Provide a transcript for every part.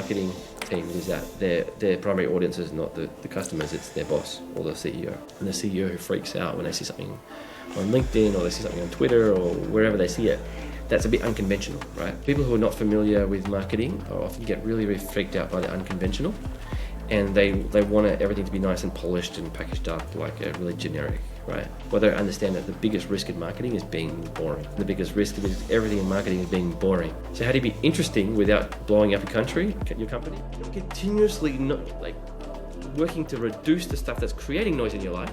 marketing teams is that their primary audience is not the customers, it's their boss or the CEO. And the CEO who freaks out when they see something on LinkedIn or they see something on Twitter or wherever they see it, that's a bit unconventional, right? People who are not familiar with marketing often get really, really freaked out by the unconventional, and they want everything to be nice and polished and packaged up like a really generic, right? Well, they understand that the biggest risk in marketing is being boring. The biggest risk of everything in marketing is being boring. So how do you be interesting without blowing up your company? Continuously working to reduce the stuff that's creating noise in your life.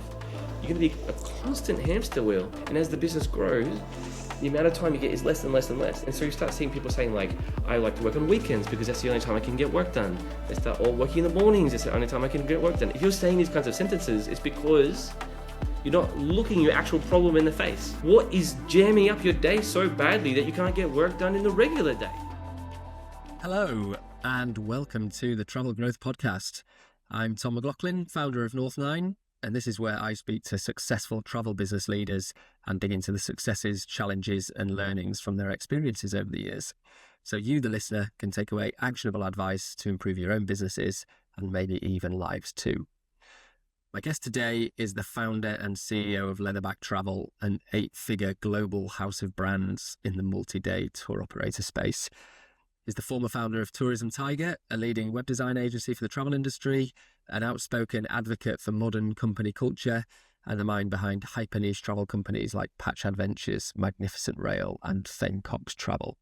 You're gonna be a constant hamster wheel, and as the business grows, the amount of time you get is less and less and less. And so you start seeing people saying like, I like to work on weekends because that's the only time I can get work done. They start all working in the mornings, it's the only time I can get work done. If you're saying these kinds of sentences, it's because you're not looking your actual problem in the face. What is jamming up your day so badly that you can't get work done in the regular day? Hello, and welcome to the Travel Growth Podcast. I'm Tom McLaughlin, founder of North9, and this is where I speak to successful travel business leaders and dig into the successes, challenges, and learnings from their experiences over the years. So you, the listener, can take away actionable advice to improve your own businesses and maybe even lives too. My guest today is the founder and CEO of Leatherback Travel, an 8-figure global house of brands in the multi-day tour operator space. He's the former founder of Tourism Tiger, a leading web design agency for the travel industry, an outspoken advocate for modern company culture, and the mind behind hyper-niche travel companies like Patch Adventures, Magnificent Rail, and Thane Cox Travel.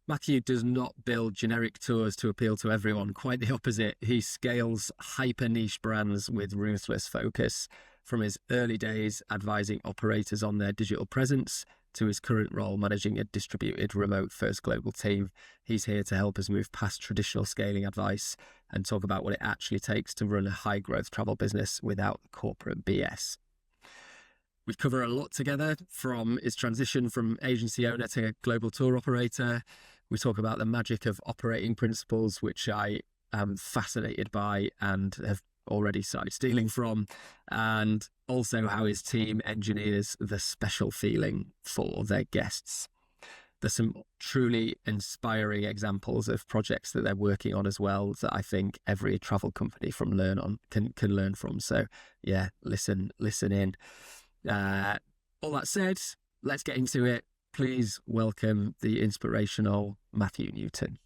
Matthew does not build generic tours to appeal to everyone. Quite the opposite. He scales hyper-niche brands with ruthless focus. From his early days advising operators on their digital presence to his current role managing a distributed remote-first global team, he's here to help us move past traditional scaling advice and talk about what it actually takes to run a high-growth travel business without the corporate BS. We cover a lot together, from his transition from agency owner to global tour operator. We talk about the magic of operating principles, which I am fascinated by and have already started stealing from, and also how his team engineers the special feeling for their guests. There's some truly inspiring examples of projects that they're working on as well that I think every travel company can learn from. So yeah, listen in. All that said, let's get into it. Please welcome the inspirational Matthew Newton.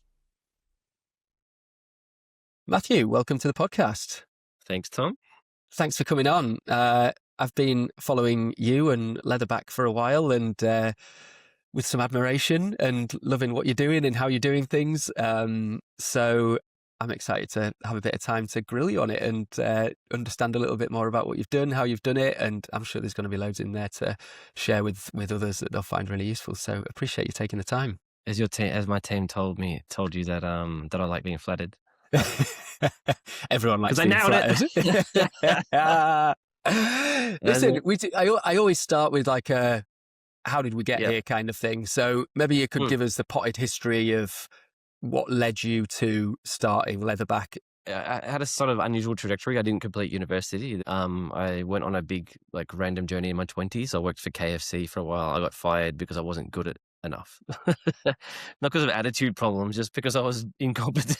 Matthew, welcome to the podcast. Thanks, Tom. Thanks for coming on. I've been following you and Leatherback for a while, and with some admiration and loving what you're doing and how you're doing things. So I'm excited to have a bit of time to grill you on it and understand a little bit more about what you've done, how you've done it, and I'm sure there's going to be loads in there to share with others that they'll find really useful. So appreciate you taking the time. As my team told you that I like being flattered. Everyone likes being flattered. Listen, I always start with like a how did we get here kind of thing. So maybe you could give us the potted history of what led you to starting Leatherback. I had a sort of unusual trajectory. I didn't complete university. I went on a big random journey in my 20s. I worked for KFC for a while. I got fired because I wasn't good at enough. Not because of attitude problems, just because I was incompetent.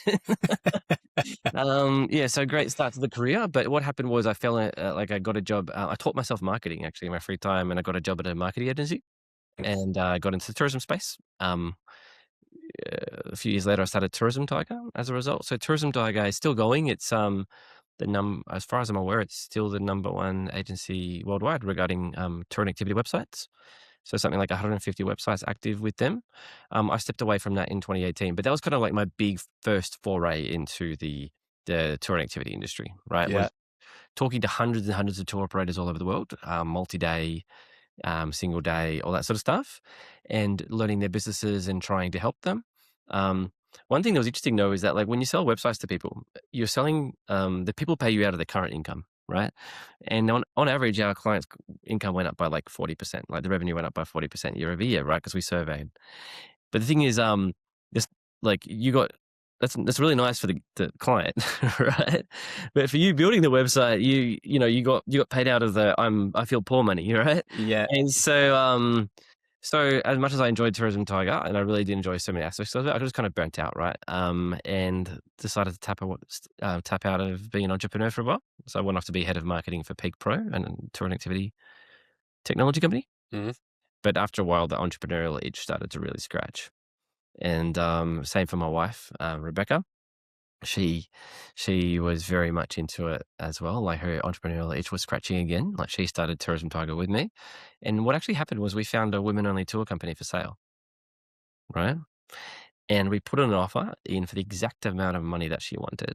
So great start to the career. But what happened was I got a job. I taught myself marketing actually in my free time, and I got a job at a marketing agency, and I got into the tourism space. A few years later, I started Tourism Tiger as a result. So Tourism Tiger is still going. It's as far as I'm aware, it's still the number one agency worldwide regarding tour and activity websites. So something like 150 websites active with them. I stepped away from that in 2018, but that was kind of like my big first foray into the tour and activity industry, right? Yeah. Was talking to hundreds and hundreds of tour operators all over the world, multi-day, single day, all that sort of stuff, and learning their businesses and trying to help them. One thing that was interesting though is that when you sell websites to people, you're selling, the people pay you out of their current income, right? And on average, our clients' income went up by 40%, the revenue went up by 40% year over year, right? Because we surveyed. But the thing is, that's really nice for the client, right? But for you building the website, you got paid out of the I feel poor money, right? Yeah. And so So as much as I enjoyed Tourism Tiger, and I really did enjoy so many aspects of it, I was kind of burnt out, right? And decided to tap out of being an entrepreneur for a while. So I went off to be head of marketing for Peak Pro, and a tour and activity technology company. Mhm. But after a while, the entrepreneurial itch started to really scratch. And same for my wife, Rebecca. She was very much into it as well. Like, her entrepreneurial itch was scratching again. Like, she started Tourism Tiger with me. And what actually happened was we found a women-only tour company for sale, right? And we put an offer in for the exact amount of money that she wanted.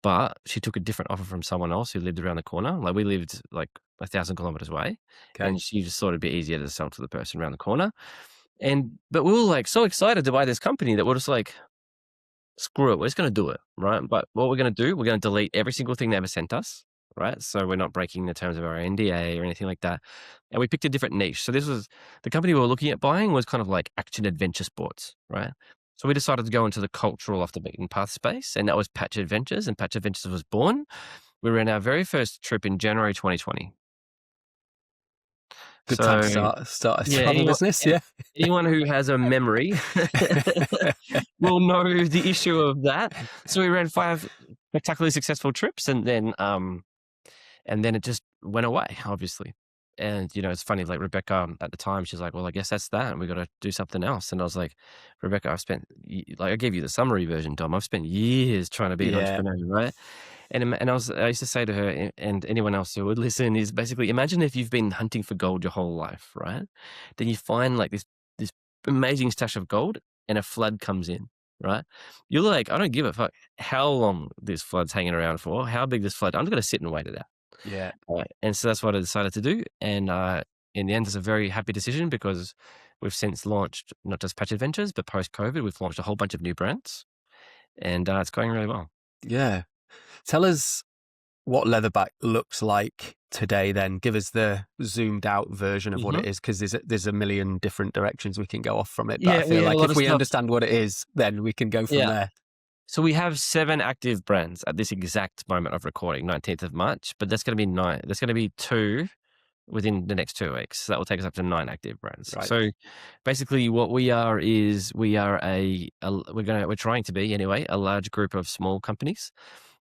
But she took a different offer from someone else who lived around the corner. Like, we lived like 1,000 kilometers away, Okay. and she just thought it'd be easier to sell to the person around the corner. But we were like so excited to buy this company that we're just like, screw it, we're just going to do it, right? But what we're going to do, we're going to delete every single thing they ever sent us, right? So we're not breaking the terms of our NDA or anything like that. And we picked a different niche. So this was the company we were looking at buying was kind of like action adventure sports, right? So we decided to go into the cultural off the beaten path space, and that was Patch Adventures, and Patch Adventures was born. We were in our very first trip in January 2020. Good time to So start a yeah, travel business. Yeah. anyone who has a memory will know the issue of that. So we ran 5 spectacularly successful trips, and then it just went away, obviously. And it's funny, like Rebecca at the time, she's like, "Well, I guess that's that, and we got to do something else." And I was like, "Rebecca, I gave you the summary version, Dom. I've spent years trying to be an Yeah. entrepreneur, right?" And I used to say to her and anyone else who would listen is basically, imagine if you've been hunting for gold your whole life, right? Then you find like this amazing stash of gold, and a flood comes in, right? You're like, I don't give a fuck how long this flood's hanging around for, how big this flood. I'm just gonna sit and wait it out. Yeah. And so that's what I decided to do. And in the end, it's a very happy decision because we've since launched not just Patch Adventures, but post-COVID, we've launched a whole bunch of new brands, and it's going really well. Yeah. Tell us what Leatherback looks like today then. Give us the zoomed out version of what it is, because there's a million different directions we can go off from it. But I feel like if we understand what it is, then we can go from there. So we have 7 active brands at this exact moment of recording, 19th of March, but that's going to be 9. There's going to be 2 within the next 2 weeks. So that will take us up to 9 active brands. Right. So basically what we are is we're trying to be anyway, a large group of small companies.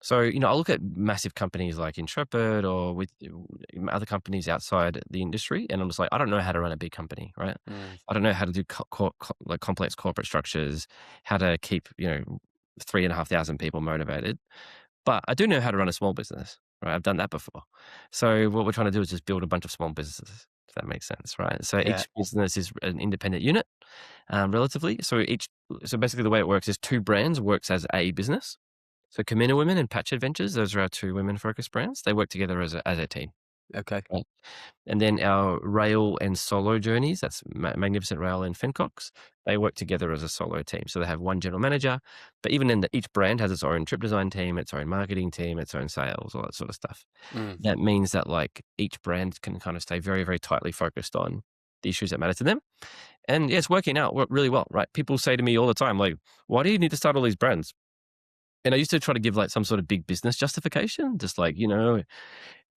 So, I look at massive companies like Intrepid or with other companies outside the industry, and I'm just like, I don't know how to run a big company, right? I don't know how to do like complex corporate structures, how to keep, 3,500 people motivated. But I do know how to run a small business, right? I've done that before. So what we're trying to do is just build a bunch of small businesses, if that makes sense, right? So Yeah. each business is an independent unit, relatively. So basically the way it works is 2 brands works as a business. So Camino Women and Patch Adventures, those are our 2 women-focused brands. They work together as a team. Okay. Right? And then our rail and solo journeys, that's Magnificent Rail and Fincox, they work together as a solo team. So they have one general manager, but even then each brand has its own trip design team, its own marketing team, its own sales, all that sort of stuff. That means that like each brand can kind of stay very, very tightly focused on the issues that matter to them. And yeah, it's working out really well, right? People say to me all the time, like, why do you need to start all these brands? And I used to try to give like some sort of big business justification, just like,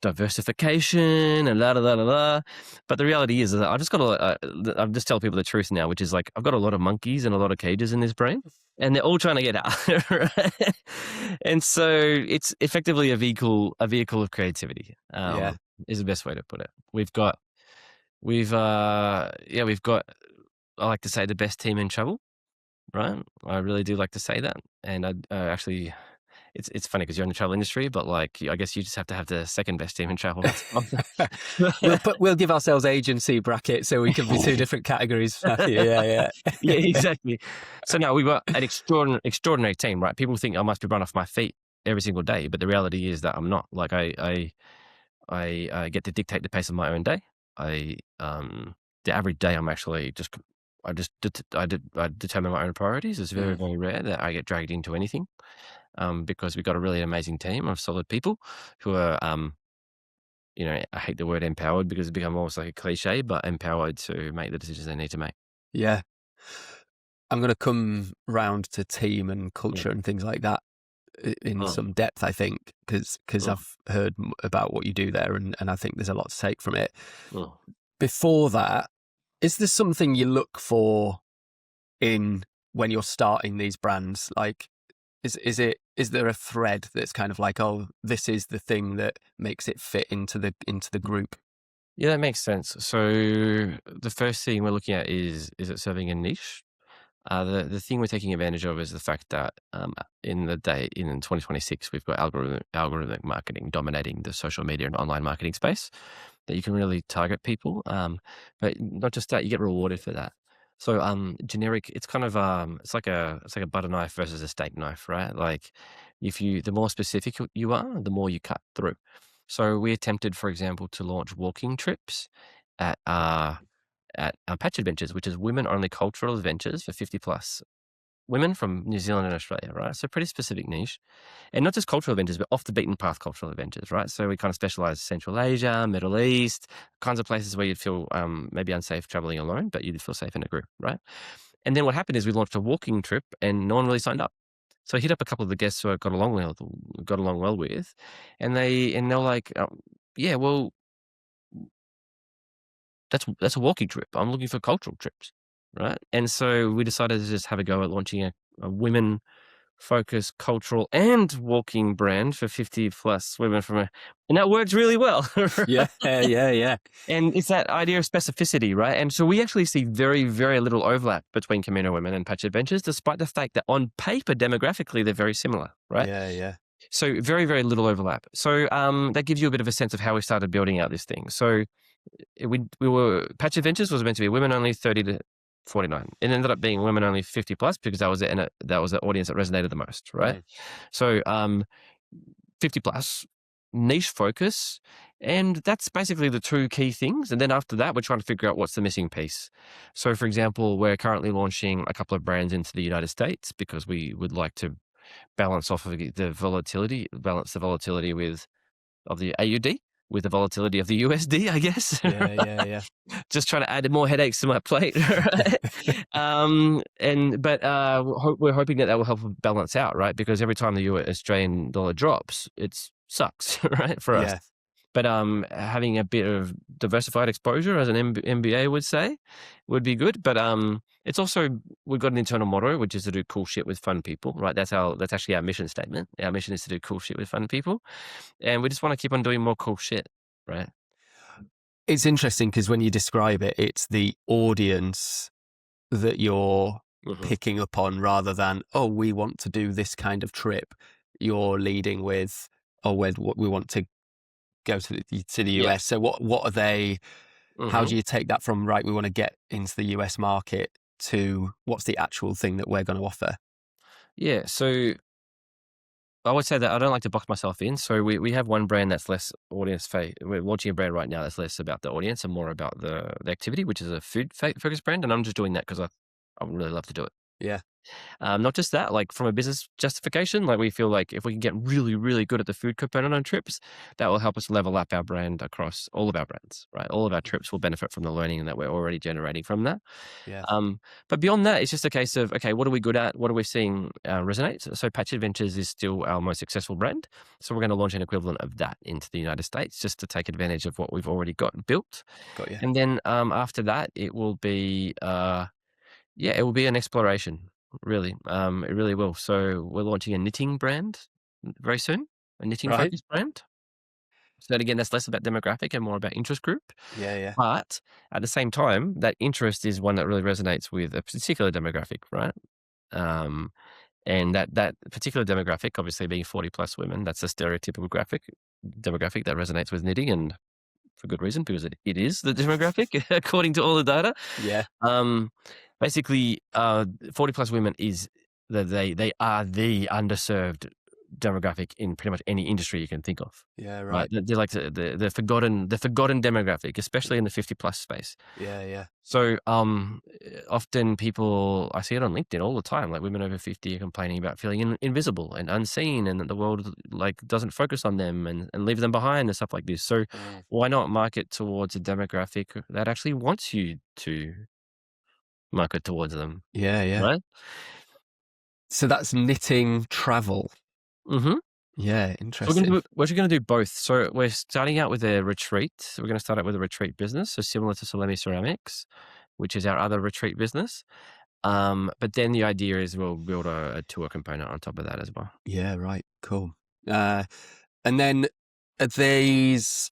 diversification and la da da da da. But the reality is that I I'm just telling people the truth now, which is like, I've got a lot of monkeys and a lot of cages in this brain, and they're all trying to get out. Right? And so it's effectively a vehicle of creativity. Is the best way to put it. We've got, I like to say, the best team in travel. Right. I really do like to say that. And I actually, it's funny because you're in the travel industry, but like, I guess you just have to have the second best team in travel. We'll give ourselves agency bracket so we can be 2 different categories. Yeah. Yeah, exactly. So now we've got an extraordinary team, right? People think I must be run off my feet every single day, but the reality is that I'm not. Like I get to dictate the pace of my own day. The average day I'm actually I determine my own priorities. It's very, very rare that I get dragged into anything, because we've got a really amazing team of solid people who are, I hate the word empowered because it's become almost like a cliche, but empowered to make the decisions they need to make. Yeah. I'm going to come round to team and culture and things like that in some depth, I think, because I've heard about what you do there, and I think there's a lot to take from it. Before that, Is there something you look for in when you're starting these brands? Like, is there a thread that's kind of like, oh, this is the thing that makes it fit into the group? Yeah, that makes sense. So the first thing we're looking at is it serving a niche? The thing we're taking advantage of is the fact that in 2026 we've got algorithmic marketing dominating the social media and online marketing space, that you can really target people. But not just that, you get rewarded for that. So generic, it's kind of it's like a butter knife versus a steak knife, right? Like the more specific you are, the more you cut through. So we attempted, for example, to launch walking trips at Patch Adventures, which is women-only cultural adventures for 50 plus women from New Zealand and Australia, right? So pretty specific niche. And not just cultural adventures, but off the beaten path cultural adventures, right? So we kind of specialize in Central Asia, Middle East, kinds of places where you'd feel maybe unsafe traveling alone, but you'd feel safe in a group, right? And then what happened is we launched a walking trip and no one really signed up. So I hit up a couple of the guests who I got along well with, and they're like, yeah, well, that's a walking trip. I'm looking for cultural trips, right? And so we decided to just have a go at launching a women-focused cultural and walking brand for 50 plus women and that works really well. Right? Yeah. And it's that idea of specificity, right? And so we actually see very, very little overlap between Camino Women and Patch Adventures, despite the fact that on paper, demographically, they're very similar, right? Yeah. So very, very little overlap. So that gives you a bit of a sense of how we started building out this thing. So Patch Adventures was meant to be women only 30 to 49. It ended up being women only 50 plus because that was the audience that resonated the most, right? Mm. So 50 plus, niche focus, and that's basically the two key things. And then after that, we're trying to figure out what's the missing piece. So for example, we're currently launching a couple of brands into the United States because we would like to balance the volatility of the AUD with the volatility of the USD, I guess. Yeah. Just trying to add more headaches to my plate. Right? We're hoping that will help balance out, right? Because every time the Australian dollar drops, it sucks, right, for us. Yeah. But having a bit of diversified exposure, as an MBA would say, would be good. But it's also, we've got an internal motto, which is to do cool shit with fun people, right? That's actually our mission statement. Our mission is to do cool shit with fun people, and we just want to keep on doing more cool shit, right? It's interesting because when you describe it, it's the audience that you're picking up on rather than, oh, we want to do this kind of trip. You're leading with, oh, we want to go to the US. Yeah. So what are they? How do you take that from, right, we want to get into the US market, to what's the actual thing that we're going to offer? Yeah. So I would say that I don't like to box myself in. So we have one brand that's less audience we're launching a brand right now that's less about the audience and more about the activity, which is a food focused brand. And I'm just doing that because I would really love to do it. Yeah. Not just that, like from a business justification, like we feel like if we can get really, really good at the food component on trips, that will help us level up our brand across all of our brands, right? All of our trips will benefit from the learning that we're already generating from that. Yeah. But beyond that, it's just a case of, okay, what are we good at? What are we seeing resonate? So Patch Adventures is still our most successful brand. So we're going to launch an equivalent of that into the United States just to take advantage of what we've already got built. Got you. And then after that, it will be, it will be an exploration. Really, it really will. So we're launching a knitting brand very soon, a knitting focused brand. So then again, that's less about demographic and more about interest group. Yeah. But at the same time, that interest is one that really resonates with a particular demographic, right? And that particular demographic, obviously being 40 plus women, that's a stereotypical demographic that resonates with knitting, and for good reason, because it is the demographic according to all the data. Yeah. Basically, 40 plus women they are the underserved demographic in pretty much any industry you can think of. Yeah. Right. They're like the forgotten demographic, especially in the 50 plus space. Yeah. So often I see it on LinkedIn all the time, like women over 50 are complaining about feeling invisible and unseen, and that the world like doesn't focus on them and leave them behind and stuff like this. So why not market towards a demographic that actually wants you to market towards them? Yeah. Right? So that's knitting travel. Mm-hmm. Yeah, interesting. We're actually going to do both. So we're starting out with a retreat. We're going to start out with a retreat business, so similar to Salemi Ceramics, which is our other retreat business. But then the idea is we'll build a tour component on top of that as well. Yeah, right. Cool. And then are these,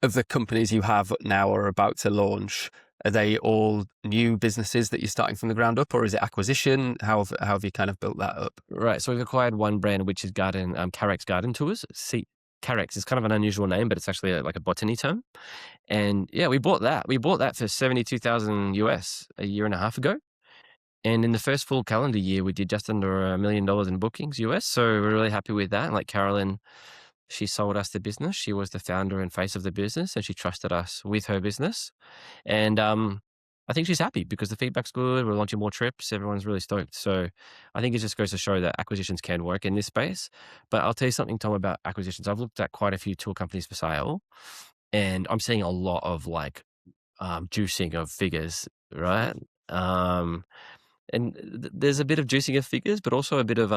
of the companies you have now or are about to launch, are they all new businesses that you're starting from the ground up, or is it acquisition? How have you kind of built that up? Right. So we've acquired one brand, which is Carex Garden Tours. Carex is kind of an unusual name, but it's actually like a botany term. And yeah, we bought that. We bought that for 72,000 US a year and a half ago. And in the first full calendar year, we did just under $1 million in bookings US. So we're really happy with that. Like Carolyn, she sold us the business. She was the founder and face of the business, and she trusted us with her business. And I think she's happy because the feedback's good. We're launching more trips. Everyone's really stoked. So I think it just goes to show that acquisitions can work in this space. But I'll tell you something, Tom, about acquisitions. I've looked at quite a few tour companies for sale, and I'm seeing a lot of like juicing of figures, right? And there's a bit of juicing of figures, but also a bit of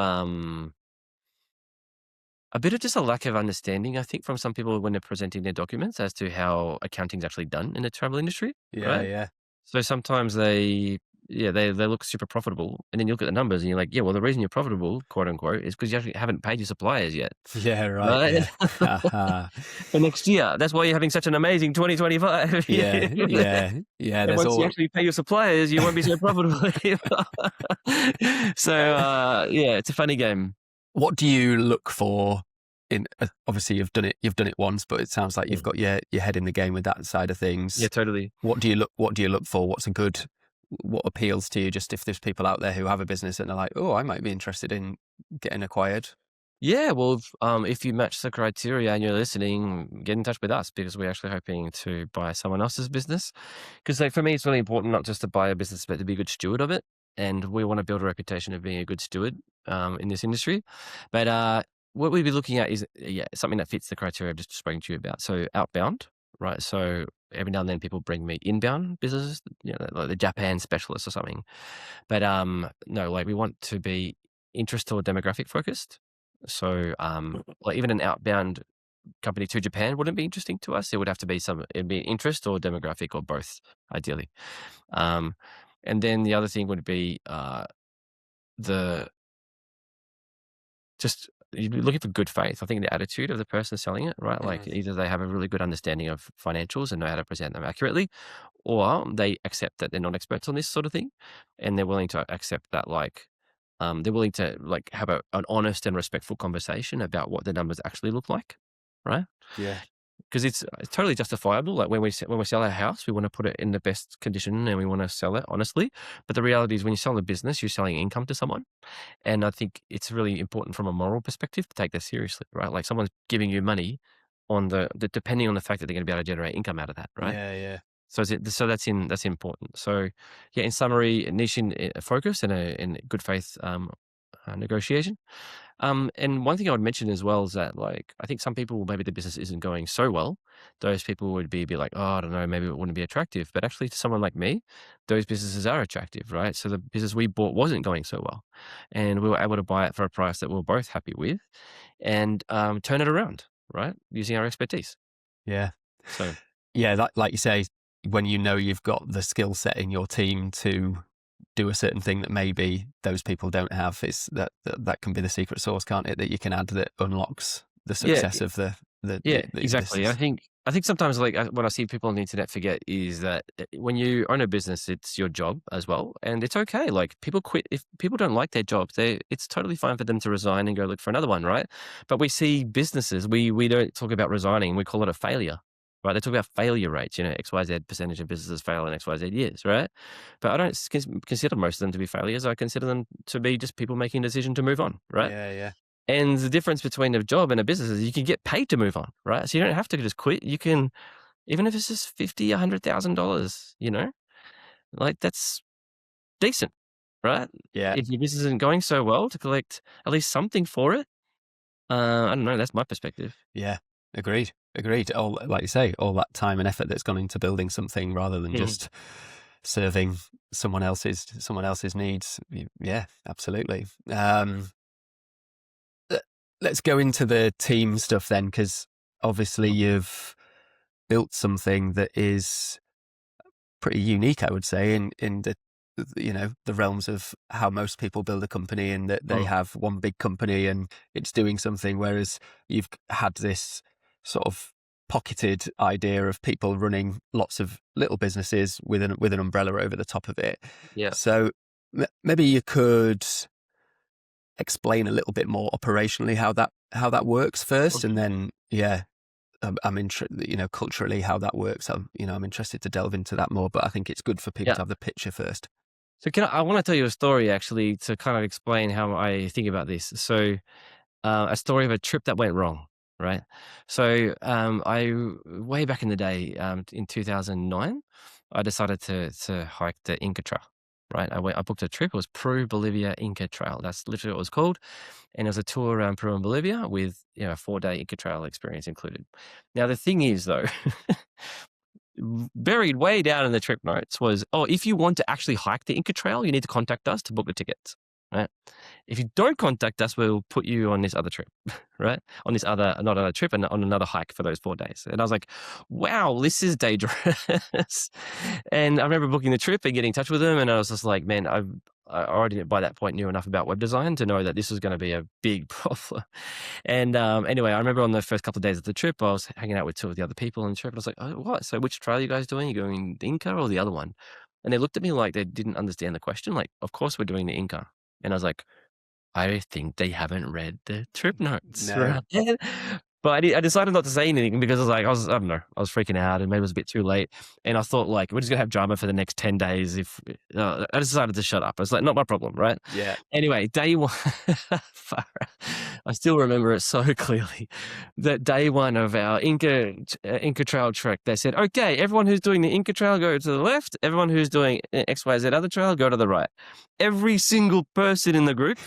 just a lack of understanding, I think, from some people when they're presenting their documents as to how accounting is actually done in the travel industry, Yeah, right? yeah. So sometimes they look super profitable, and then you look at the numbers and you're like, yeah, well, the reason you're profitable, quote unquote, is because you actually haven't paid your suppliers yet, Yeah, right. right? Yeah. For next year, that's why you're having such an amazing 2025. Yeah, yeah, yeah. And There's once you all. actually pay your suppliers, you won't be so profitable. So yeah, it's a funny game. What do you look for in? Obviously, you've done it once, but it sounds like you've got your head in the game with that side of things. Yeah, totally. What do you look for? What's a good? What appeals to you? Just if there's people out there who have a business and are like, oh, I might be interested in getting acquired. Yeah, well, if you match the criteria and you're listening, get in touch with us because we're actually hoping to buy someone else's business. Because like, for me, it's really important not just to buy a business, but to be a good steward of it. And we want to build a reputation of being a good steward in this industry. But what we'd be looking at is, something that fits the criteria I've just spoken to you about. So outbound, right? So every now and then people bring me inbound businesses, like the Japan specialist or something. But no, like we want to be interest or demographic focused. So, like even an outbound company to Japan wouldn't be interesting to us. It would have to be it'd be interest or demographic or both, ideally. And then the other thing would be you'd be looking for good faith. I think the attitude of the person selling it, right? Like either they have a really good understanding of financials and know how to present them accurately, or they accept that they're not experts on this sort of thing, and they're willing to accept that, like, they're willing to like have an honest and respectful conversation about what the numbers actually look like, right? Yeah. Because it's totally justifiable. Like when we sell our house, we want to put it in the best condition and we want to sell it honestly. But the reality is, when you sell a business, you're selling income to someone, and I think it's really important from a moral perspective to take that seriously, right? Like someone's giving you money on the depending on the fact that they're going to be able to generate income out of that, right? Yeah, yeah. So that's important. So yeah, in summary, niche focus and a good faith negotiation. And one thing I would mention as well is that, like, I think some people, maybe the business isn't going so well. Those people would be like, oh, I don't know, maybe it wouldn't be attractive. But actually, to someone like me, those businesses are attractive, right? So the business we bought wasn't going so well, and we were able to buy it for a price that we were both happy with, and turn it around, right, using our expertise. Yeah. So yeah, like you say, when you know you've got the skill set in your team to do a certain thing that maybe those people don't have, it's that can be the secret sauce, can't it? That you can add that unlocks the success of the exactly. business. I think sometimes, like, what I see people on the internet forget is that when you own a business, it's your job as well, and it's okay. Like, people quit if people don't like their jobs. It's totally fine for them to resign and go look for another one, right? But we see businesses, we don't talk about resigning. We call it a failure, right? They talk about failure rates. XYZ percentage of businesses fail in XYZ years, right? But I don't consider most of them to be failures. I consider them to be just people making a decision to move on, right? Yeah, yeah. And the difference between a job and a business is you can get paid to move on, right? So you don't have to just quit. You can, even if it's just $50,000, $100,000, like, that's decent, right? Yeah. If your business isn't going so well, to collect at least something for it. I don't know. That's my perspective. Yeah. Agreed. All, like you say, all that time and effort that's gone into building something rather than just serving someone else's needs. Yeah, absolutely. Let's go into the team stuff then, because obviously you've built something that is pretty unique, I would say, in the the realms of how most people build a company, and that they Mm. have one big company and it's doing something, whereas you've had this sort of pocketed idea of people running lots of little businesses with an umbrella over the top of it. Yeah. So maybe you could explain a little bit more operationally how that works first, and then I'm interested, culturally how that works. I'm interested to delve into that more, but I think it's good for people Yeah. to have the picture first. So I want to tell you a story actually to kind of explain how I think about this. So a story of a trip that went wrong, right? So I way back in the day, in 2009, I decided to hike the Inca Trail. Right, I booked a trip. It was Peru, Bolivia, Inca Trail. That's literally what it was called, and it was a tour around Peru and Bolivia with a 4-day Inca Trail experience included. Now the thing is, though, buried way down in the trip notes was, if you want to actually hike the Inca Trail, you need to contact us to book the tickets. Right? If you don't contact us, we'll put you on this other trip, right? On this other, not another trip, and on another hike for those 4 days. And I was like, wow, this is dangerous. And I remember booking the trip and getting in touch with them. And I was just like, man, I already by that point knew enough about web design to know that this was going to be a big problem. And anyway, I remember on the first couple of days of the trip, I was hanging out with 2 of the other people on the trip. And I was like, oh, what? So which trail are you guys doing? You going the Inca or the other one? And they looked at me like they didn't understand the question. Like, of course we're doing the Inca. And I was like, I think they haven't read the trip notes, No. right? But I decided not to say anything because I don't know, I was freaking out and maybe it was a bit too late. And I thought, like, we're just going to have drama for the next 10 days. If I decided to shut up. I was like, not my problem, right? Yeah. Anyway, day one, I still remember it so clearly. That day one of our Inca Trail trek, they said, okay, everyone who's doing the Inca Trail, go to the left. Everyone who's doing XYZ other trail, go to the right. Every single person in the group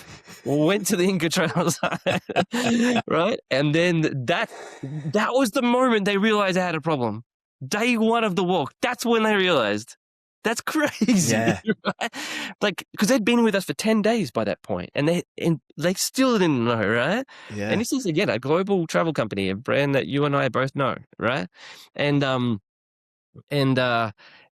went to the Inca Trail side, right? And then that was the moment they realized they had a problem. Day one of the walk, that's when they realized. That's crazy, Yeah. right? Like, because they'd been with us for 10 days by that point, and they still didn't know, right? Yeah. And this is, again, a global travel company, a brand that you and I both know, right? And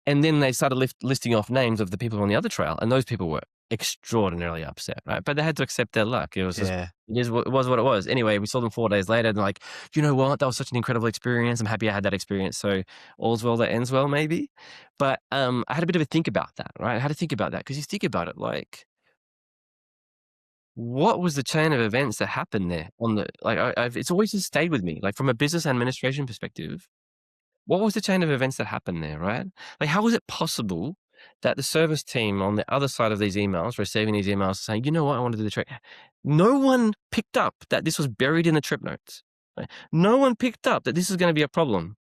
then they started listing off names of the people on the other trail, and those people were extraordinarily upset, right? But they had to accept their luck. It was just, it was what it was. Anyway, we saw them 4 days later, and like, you know what? That was such an incredible experience. I'm happy I had that experience. So all's well that ends well, maybe. But I had a bit of a think about that, right? I had to think about that because you think about it, like, what was the chain of events that happened there on the it's always just stayed with me, like from a business administration perspective. What was the chain of events that happened there, right? Like, how was it possible that the service team on the other side of these emails, receiving these emails saying, you know what, I want to do the trip. No one picked up that this was buried in the trip notes. Right? No one picked up that this is going to be a problem.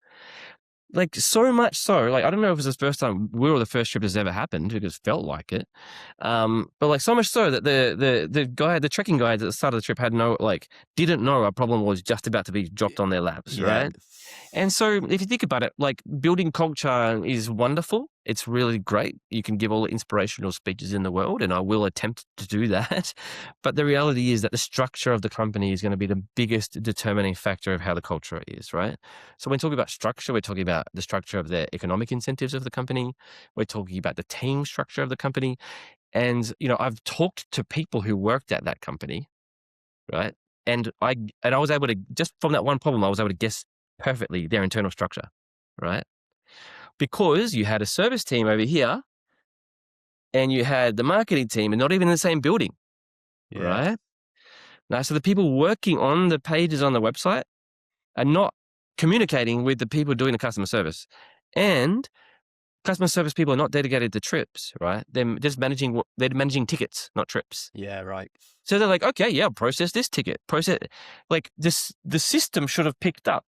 Like, so much so, like, I don't know if it was the first time we were the first trip that's ever happened because it felt like it. But like, so much so that the trekking guide at the start of the trip didn't know a problem was just about to be dropped on their laps, right? And so if you think about it, like, building culture is wonderful. It's really great. You can give all the inspirational speeches in the world, and I will attempt to do that. But the reality is that the structure of the company is going to be the biggest determining factor of how the culture is, right? So when talking about structure, we're talking about the structure of the economic incentives of the company. We're talking about the team structure of the company. And, I've talked to people who worked at that company, right? And I was able to, just from that one problem, I was able to guess perfectly their internal structure, right? Because you had a service team over here and you had the marketing team, and not even in the same building, right? Now, so the people working on the pages on the website are not communicating with the people doing the customer service. And customer service people are not dedicated to trips, right? They're just managing tickets, not trips. Yeah, right. So they're like, okay, yeah, process this ticket. Like, the system should have picked up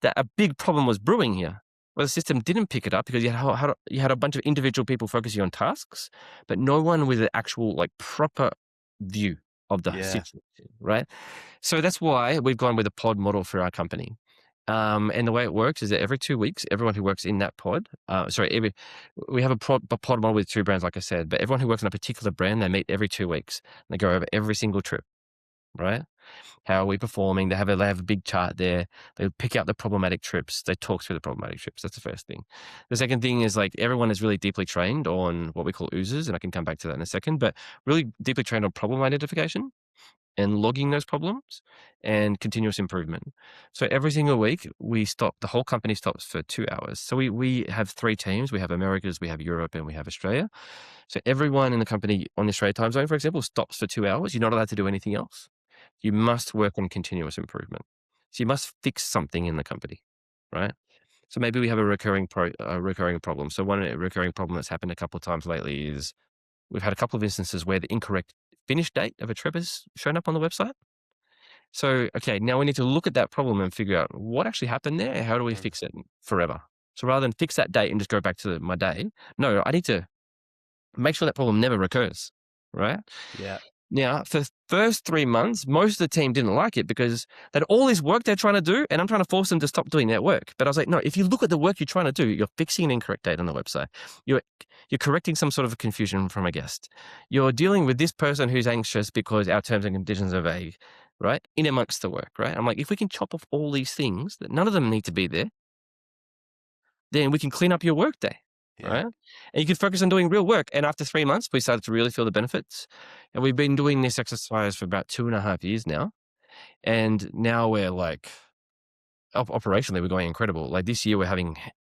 that a big problem was brewing here. Well, the system didn't pick it up because you had a bunch of individual people focusing on tasks, but no one with an actual, like, proper view of the situation, right? So that's why we've gone with a pod model for our company. And the way it works is that every 2 weeks, everyone who works in that pod, we have a pod model with 2 brands, like I said, but everyone who works on a particular brand, they meet every 2 weeks. And they go over every single trip, right? How are we performing? They have a big chart there. They pick out the problematic trips. They talk through the problematic trips. That's the first thing. The second thing is like everyone is really deeply trained on what we call Oozers, and I can come back to that in a second, but really deeply trained on problem identification and logging those problems and continuous improvement. So every single week the whole company stops for 2 hours. So we have 3 teams. We have Americas, we have Europe, and we have Australia. So everyone in the company on the Australia time zone, for example, stops for 2 hours. You're not allowed to do anything else. You must work on continuous improvement. So you must fix something in the company, right? So maybe we have a recurring problem. So one recurring problem that's happened a couple of times lately is we've had a couple of instances where the incorrect finish date of a trip has shown up on the website. So, okay, now we need to look at that problem and figure out what actually happened there. How do we fix it forever? So rather than fix that date and just go back to my day, no, I need to make sure that problem never recurs, right? Yeah. Now, for the first 3 months, most of the team didn't like it because they had all this work they're trying to do, and I'm trying to force them to stop doing that work. But I was like, no, if you look at the work you're trying to do, you're fixing an incorrect date on the website. You're correcting some sort of confusion from a guest. You're dealing with this person who's anxious because our terms and conditions are vague, right? In amongst the work, right? I'm like, if we can chop off all these things, that none of them need to be there, then we can clean up your work day. Yeah. Right. And you can focus on doing real work. And after 3 months, we started to really feel the benefits. And we've been doing this exercise for about 2.5 years now. And now we're like, operationally, we're going incredible. Like this year,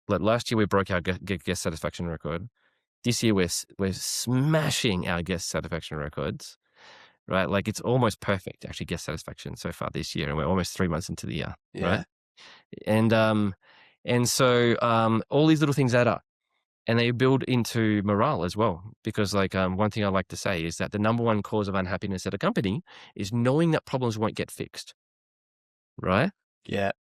last year, we broke our guest satisfaction record. This year, we're smashing our guest satisfaction records, right? Like it's almost perfect, actually, guest satisfaction so far this year. And we're almost 3 months into the year, right? And so all these little things add up. And they build into morale as well. Because like one thing I like to say is that the number one cause of unhappiness at a company is knowing that problems won't get fixed, right? Yeah.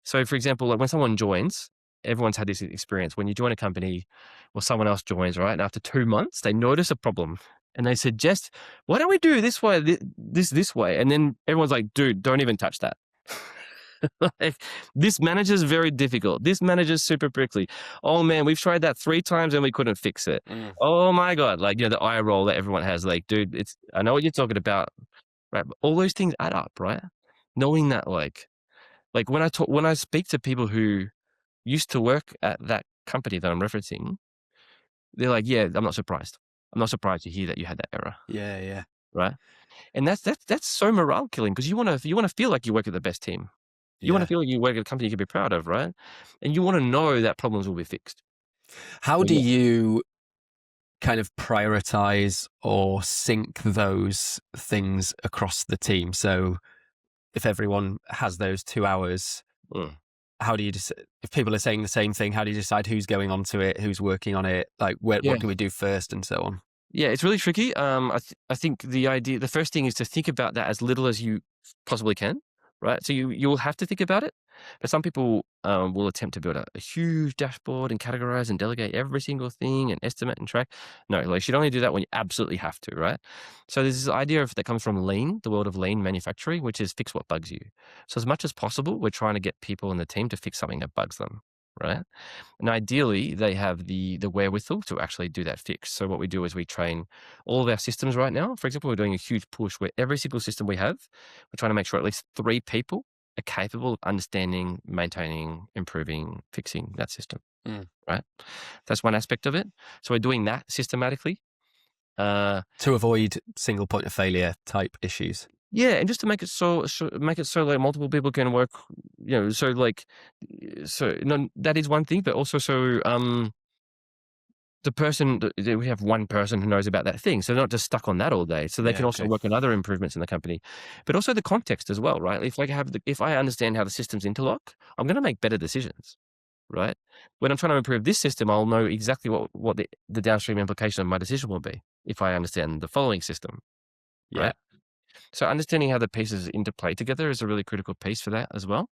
So for example, like when someone joins, everyone's had this experience. When you join a company or someone else joins, right? And after 2 months, they notice a problem and they suggest, why don't we do this way, this way? And then everyone's like, dude, don't even touch that. Like, this manager's very difficult. This manager's super prickly. Oh man, we've tried that 3 times and we couldn't fix it. Oh my God. Like, the eye roll that everyone has, like, dude, I know what you're talking about, right? But all those things add up, right? Knowing that, like when I speak to people who used to work at that company that I'm referencing, they're like, yeah, I'm not surprised. I'm not surprised to hear that you had that error. Yeah. Yeah. Right. And that's so morale killing because you want to feel like you work at the best team. You want to feel like you work at a company you can be proud of, right? And you want to know that problems will be fixed. How do you kind of prioritize or sync those things across the team? So if everyone has those 2 hours, how do you if people are saying the same thing, how do you decide who's going on to it, who's working on it? Like what can we do first and so on? Yeah, it's really tricky. I think the first thing is to think about that as little as you possibly can, right? So you'll have to think about it, but some people will attempt to build a huge dashboard and categorize and delegate every single thing and estimate and track. No, like you should only do that when you absolutely have to, right? So there's this idea that comes from lean, the world of lean manufacturing, which is fix what bugs you. So as much as possible, we're trying to get people in the team to fix something that bugs them, right? And ideally, they have the wherewithal to actually do that fix. So what we do is we train all of our systems right now. For example, we're doing a huge push where every single system we have, we're trying to make sure at least 3 people are capable of understanding, maintaining, improving, fixing that system, right? That's one aspect of it. So we're doing that systematically. To avoid single point of failure type issues. Yeah, and just to make it so like multiple people can work, so that is one thing, but also the person, we have one person who knows about that thing, so they're not just stuck on that all day. So they can also work on other improvements in the company, but also the context as well, right? If I understand how the systems interlock, I'm going to make better decisions, right? When I'm trying to improve this system, I'll know exactly what the downstream implication of my decision will be if I understand the following system, right? So understanding how the pieces interplay together is a really critical piece for that as well.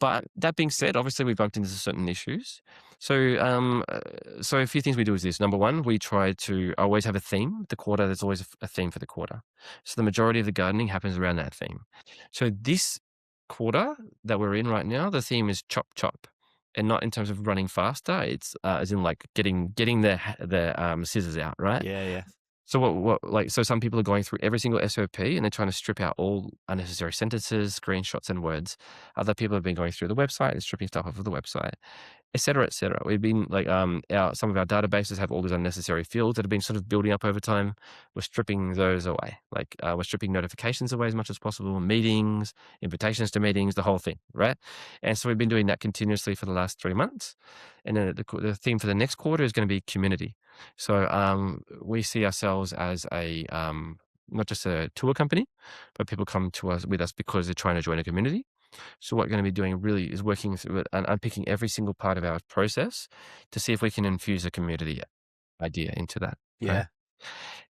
But that being said, obviously we bumped into certain issues. So a few things we do is this. Number one, we try to always have a theme. The quarter, there's always a theme for the quarter. So the majority of the gardening happens around that theme. So this quarter that we're in right now, the theme is chop chop. And not in terms of running faster. It's as in like getting the scissors out, right? Yeah. So so some people are going through every single SOP and they're trying to strip out all unnecessary sentences, screenshots, and words. Other people have been going through the website and stripping stuff off of the website, et cetera, et cetera. We've been like, some of our databases have all these unnecessary fields that have been sort of building up over time. We're stripping those away. Like, we're stripping notifications away as much as possible, meetings, invitations to meetings, the whole thing, right? And so we've been doing that continuously for the last 3 months. And then the theme for the next quarter is going to be community. So we see ourselves as a not just a tour company, but people come to us with us because they're trying to join a community. So what we're going to be doing really is working through it and unpicking every single part of our process to see if we can infuse a community idea into that. Yeah. Right?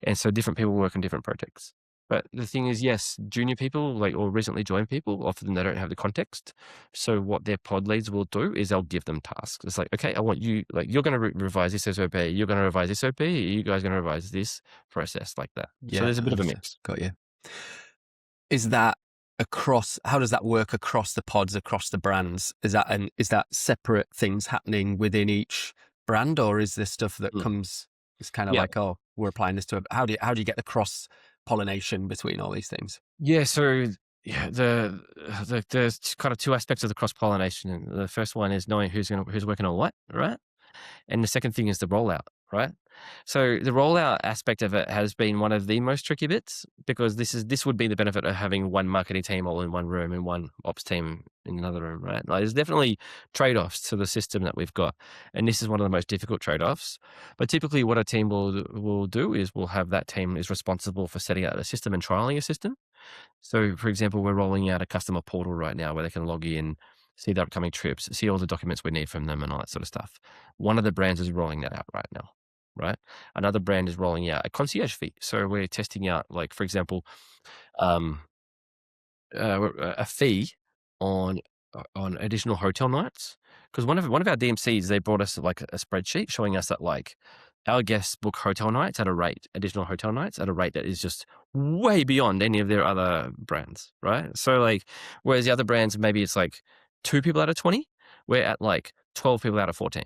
And so different people work on different projects. But the thing is, yes, junior people or recently joined people, often they don't have the context. So what their pod leads will do is they'll give them tasks. It's like, okay, I want you, you're going to revise this SOP, you're going to revise this SOP, you guys are going to revise this process like that. Yeah. So there's a bit of a mix. Got you. Is that how does that work across the pods, across the brands? Is that separate things happening within each brand, or is this stuff that comes, it's kind of like, oh, we're applying this to how do you get the cross-pollination between all these things? Yeah, so there's kind of two aspects of the cross-pollination. The first one is knowing who's working on what, right? And the second thing is the rollout, right? So the rollout aspect of it has been one of the most tricky bits, because this would be the benefit of having one marketing team all in one room and one ops team in another room, right? Like, there's definitely trade-offs to the system that we've got, and this is one of the most difficult trade-offs. But typically what a team will do is we'll have that team is responsible for setting out a system and trialing a system. So, for example, we're rolling out a customer portal right now where they can log in, see their upcoming trips, see all the documents we need from them and all that sort of stuff. One of the brands is rolling that out right now, right? Another brand is rolling out a concierge fee. So we're testing out, like, for example, a fee on additional hotel nights. Because one of our DMCs, they brought us like a spreadsheet showing us that, like, our guests book additional hotel nights at a rate that is just way beyond any of their other brands, right? So, like, whereas the other brands, maybe it's like 2 people out of 20, we're at like 12 people out of 14,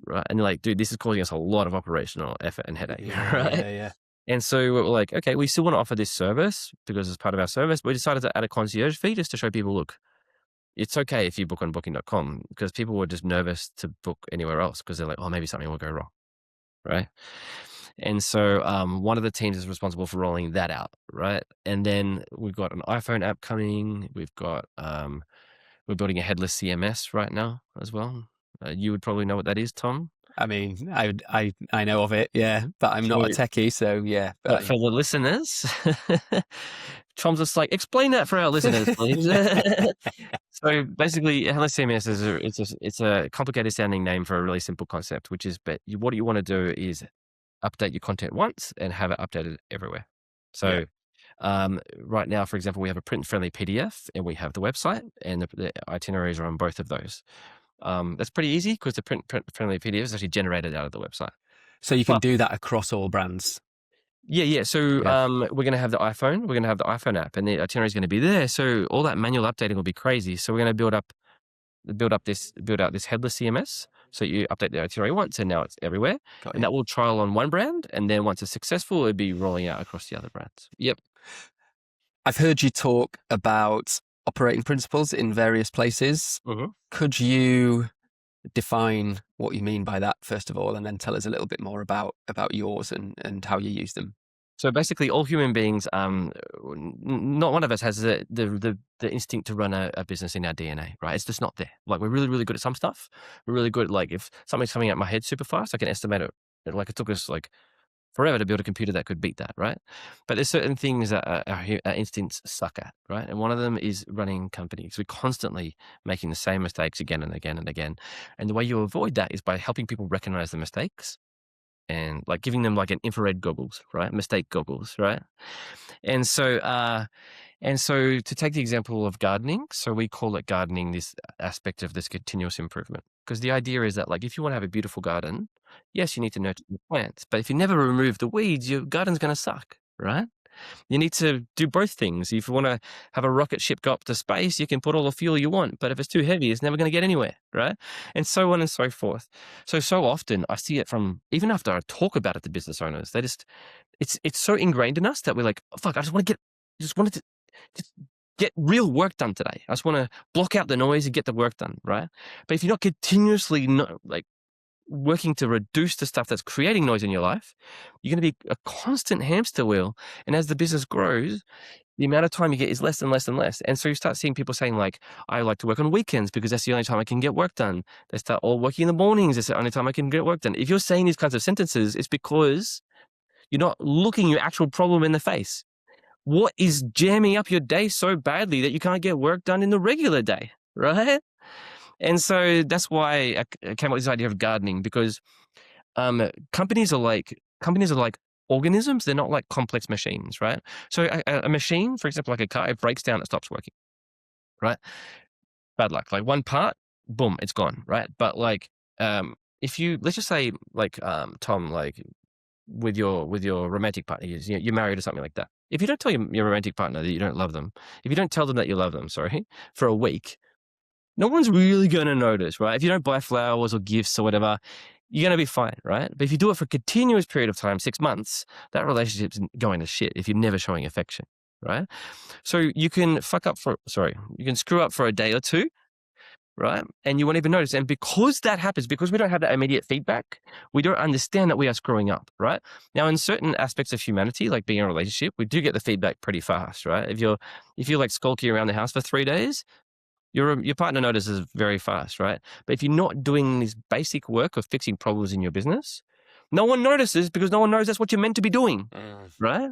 right? And you're like, dude, this is causing us a lot of operational effort and headache, right? Yeah. And so we're like, okay, we still want to offer this service because it's part of our service, but we decided to add a concierge fee just to show people, look, it's okay if you book on booking.com, because people were just nervous to book anywhere else because they're like, oh, maybe something will go wrong, right? And so one of the teams is responsible for rolling that out, right? And then we've got an iPhone app coming. We've got we're building a headless CMS right now as well. You would probably know what that is, Tom. I mean, I know of it, yeah, but I'm not a techie, so yeah. But for the listeners, Tom's just like, explain that for our listeners, please. So basically, headless CMS is a complicated sounding name for a really simple concept, which is, but what you want to do is update your content once and have it updated everywhere. So right now, for example, we have a print-friendly PDF and we have the website, and the itineraries are on both of those. That's pretty easy because the print-friendly PDF is actually generated out of the website. So you can do that across all brands. Yeah. So we're going to have the iPhone. We're going to have the iPhone app, and the itinerary is going to be there. So all that manual updating will be crazy. So we're going to build out this headless CMS. So you update the itinerary once, and now it's everywhere. And that will trial on one brand, and then once it's successful, it'll be rolling out across the other brands. Yep. I've heard you talk about operating principles in various places. Mm-hmm. Could you define what you mean by that, first of all, and then tell us a little bit more about yours and how you use them? So basically, all human beings, not one of us has the instinct to run a business in our DNA, right? It's just not there. Like, we're really, really good at some stuff. We're really good, like, if something's coming out my head super fast, I can estimate it. Like, it took us like forever to build a computer that could beat that, right? But there's certain things that our instincts suck at, right? And one of them is running companies. We're constantly making the same mistakes again and again and again. And the way you avoid that is by helping people recognize the mistakes and, like, giving them like an infrared goggles, right? Mistake goggles, right? And so to take the example of gardening, so we call it gardening, this aspect of this continuous improvement. Because the idea is that, like, if you want to have a beautiful garden, yes, you need to nurture the plants, but if you never remove the weeds, your garden's going to suck, right? You need to do both things. If you want to have a rocket ship go up to space, you can put all the fuel you want, but if it's too heavy, it's never going to get anywhere, right? And so on and so forth. So often I see it from, even after I talk about it to business owners, they just, it's so ingrained in us that we're like, oh, fuck, I just wanted to just get real work done today. I just want to block out the noise and get the work done, right? But if you're not continuously working to reduce the stuff that's creating noise in your life, you're going to be a constant hamster wheel. And as the business grows, the amount of time you get is less and less and less. And so you start seeing people saying like, I like to work on weekends because that's the only time I can get work done. They start all working in the mornings. It's the only time I can get work done. If you're saying these kinds of sentences, it's because you're not looking your actual problem in the face. What is jamming up your day so badly that you can't get work done in the regular day, right? And so that's why I came up with this idea of gardening, because companies are like organisms. They're not like complex machines, right? So a machine, for example, like a car, it breaks down, it stops working, right? Bad luck. Like one part, boom, it's gone, right? But like if you, let's just say like Tom, like with your romantic partner, you're married or something like that. If you don't tell your romantic partner that you don't love them, if you don't tell them that you love them, for a week, no one's really going to notice, right? If you don't buy flowers or gifts or whatever, you're going to be fine, right? But if you do it for a continuous period of time, 6 months, that relationship's going to shit if you're never showing affection, right? So you can you can screw up for a day or two, right? And you won't even notice. And because that happens, because we don't have that immediate feedback, we don't understand that we are screwing up, right? Now, in certain aspects of humanity, like being in a relationship, we do get the feedback pretty fast, right? If you're like skulky around the house for 3 days, your partner notices very fast, right? But if you're not doing this basic work of fixing problems in your business, no one notices because no one knows that's what you're meant to be doing, right?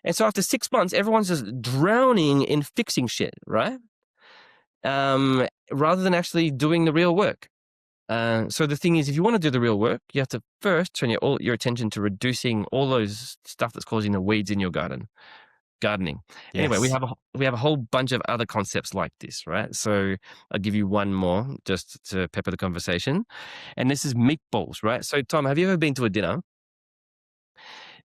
And so after 6 months, everyone's just drowning in fixing shit, right? Rather than actually doing the real work. So the thing is, if you want to do the real work, you have to first turn your attention to reducing all those stuff that's causing the weeds in your gardening. Yes. Anyway, we have a whole bunch of other concepts like this, right? So I'll give you one more just to pepper the conversation. And this is meatballs, right? So Tom, have you ever been to a dinner?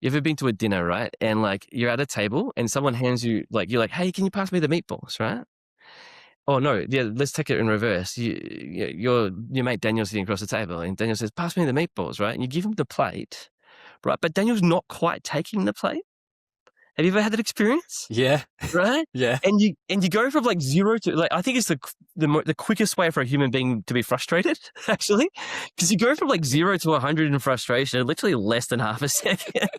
You ever been to a dinner, right? And like you're at a table and someone hands you you're like, hey, can you pass me the meatballs, right? Oh no, yeah, let's take it in reverse. Your mate Daniel's sitting across the table and Daniel says, pass me the meatballs, right? And you give him the plate, right? But Daniel's not quite taking the plate. Have you ever had that experience? Yeah. Right? Yeah. And you go from like 0 to I think it's the quickest way for a human being to be frustrated, actually, because you go from like 0 to 100 in frustration in literally less than half a second.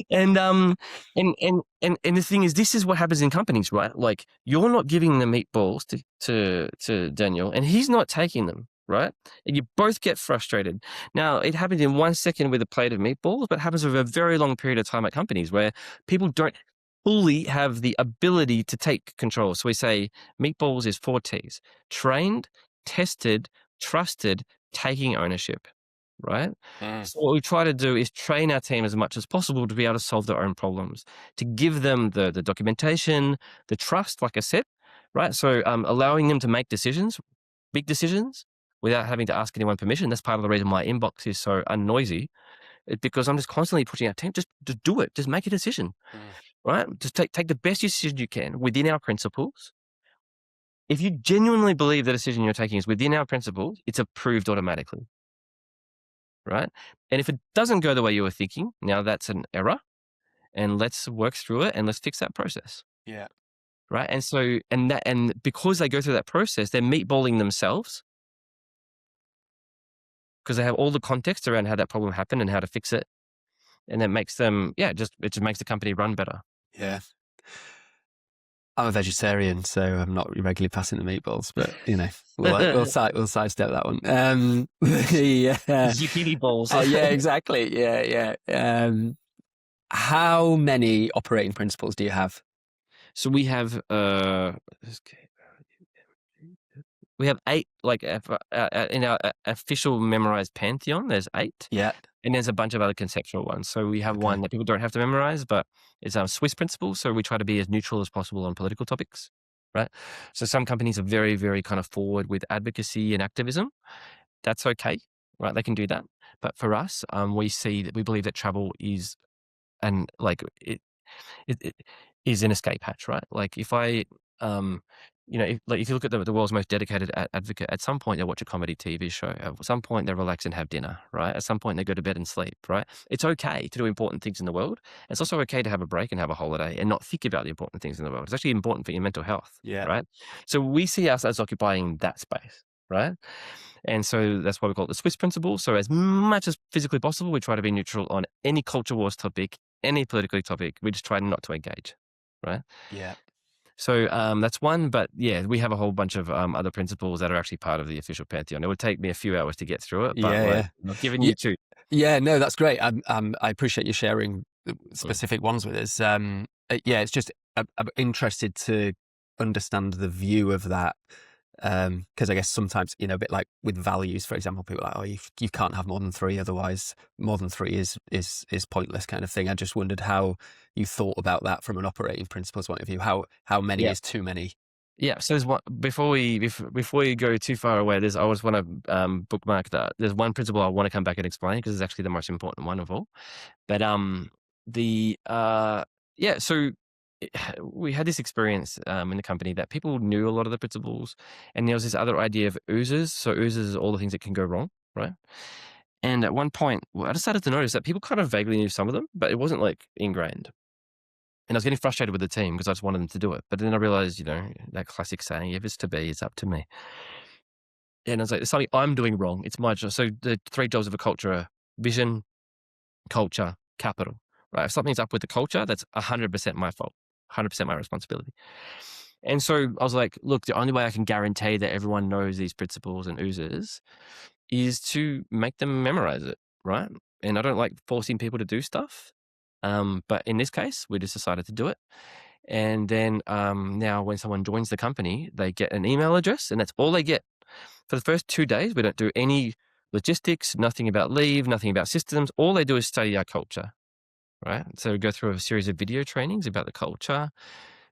and the thing is, this is what happens in companies, right? Like you're not giving the meatballs to Daniel, and he's not taking them. Right? And you both get frustrated. Now, it happens in 1 second with a plate of meatballs, but it happens over a very long period of time at companies where people don't fully have the ability to take control. So we say meatballs is 4 T's: trained, tested, trusted, taking ownership. Right? So what we try to do is train our team as much as possible to be able to solve their own problems, to give them the documentation, the trust, like I said, right? So allowing them to make decisions, big decisions, without having to ask anyone permission. That's part of the reason my inbox is so unnoisy. It's because I'm just constantly pushing our team, just do it. Just make a decision, right? Just take the best decision you can within our principles. If you genuinely believe the decision you're taking is within our principles, it's approved automatically, right? And if it doesn't go the way you were thinking, now that's an error, and let's work through it and let's fix that process. Yeah. Right. And so, and because they go through that process, they're meatballing themselves, because they have all the context around how that problem happened and how to fix it. And that makes them, it just makes the company run better. Yeah. I'm a vegetarian, so I'm not regularly passing the meatballs, but we'll sidestep that one. Zucchini balls. Yeah, exactly. Yeah. How many operating principles do you have? So we have 8, like in our official memorized pantheon, there's 8. Yeah. And there's a bunch of other conceptual ones. So we have one that people don't have to memorize, but it's our Swiss principle. So we try to be as neutral as possible on political topics, right? So some companies are very, very kind of forward with advocacy and activism. That's okay, right? They can do that. But for us, we believe that travel is, and like it is an escape hatch, right? Like if I, if you look at the world's most dedicated advocate, at some point they watch a comedy TV show. At some point they relax and have dinner, right? At some point they go to bed and sleep, right? It's okay to do important things in the world. It's also okay to have a break and have a holiday and not think about the important things in the world. It's actually important for your mental health, right? So we see us as occupying that space, right? And so that's why we call it the Swiss principle. So as much as physically possible, we try to be neutral on any culture wars topic, any political topic. We just try not to engage, right? Yeah. So that's one, but yeah, we have a whole bunch of other principles that are actually part of the official pantheon. It would take me a few hours to get through it, but I've given you two. Yeah, no, that's great. I appreciate you sharing specific ones with us. It's just I'm interested to understand the view of that. Because I guess sometimes, a bit like with values, for example, people are like, you can't have more than 3, otherwise more than 3 is pointless kind of thing. I just wondered how you thought about that from an operating principles point of view. How many is too many? Yeah. So there's one before we go too far away. I always want to bookmark that. There's one principle I want to come back and explain because it's actually the most important one of all. But so we had this experience in the company that people knew a lot of the principles, and there was this other idea of oozers. So oozers is all the things that can go wrong, right? And at one point, I decided to notice that people kind of vaguely knew some of them, but it wasn't like ingrained. And I was getting frustrated with the team because I just wanted them to do it. But then I realized, that classic saying, if it's to be, it's up to me. And I was like, there's something I'm doing wrong. It's my job. So the 3 jobs of a culture are vision, culture, capital, right? If something's up with the culture, that's 100% my fault, 100% my responsibility. And so I was like, look, the only way I can guarantee that everyone knows these principles and oozers is to make them memorize it, right? And I don't like forcing people to do stuff. But in this case, we just decided to do it. And then now when someone joins the company, they get an email address and that's all they get. For the first 2 days, we don't do any logistics, nothing about leave, nothing about systems. All they do is study our culture, right? So we go through a series of video trainings about the culture.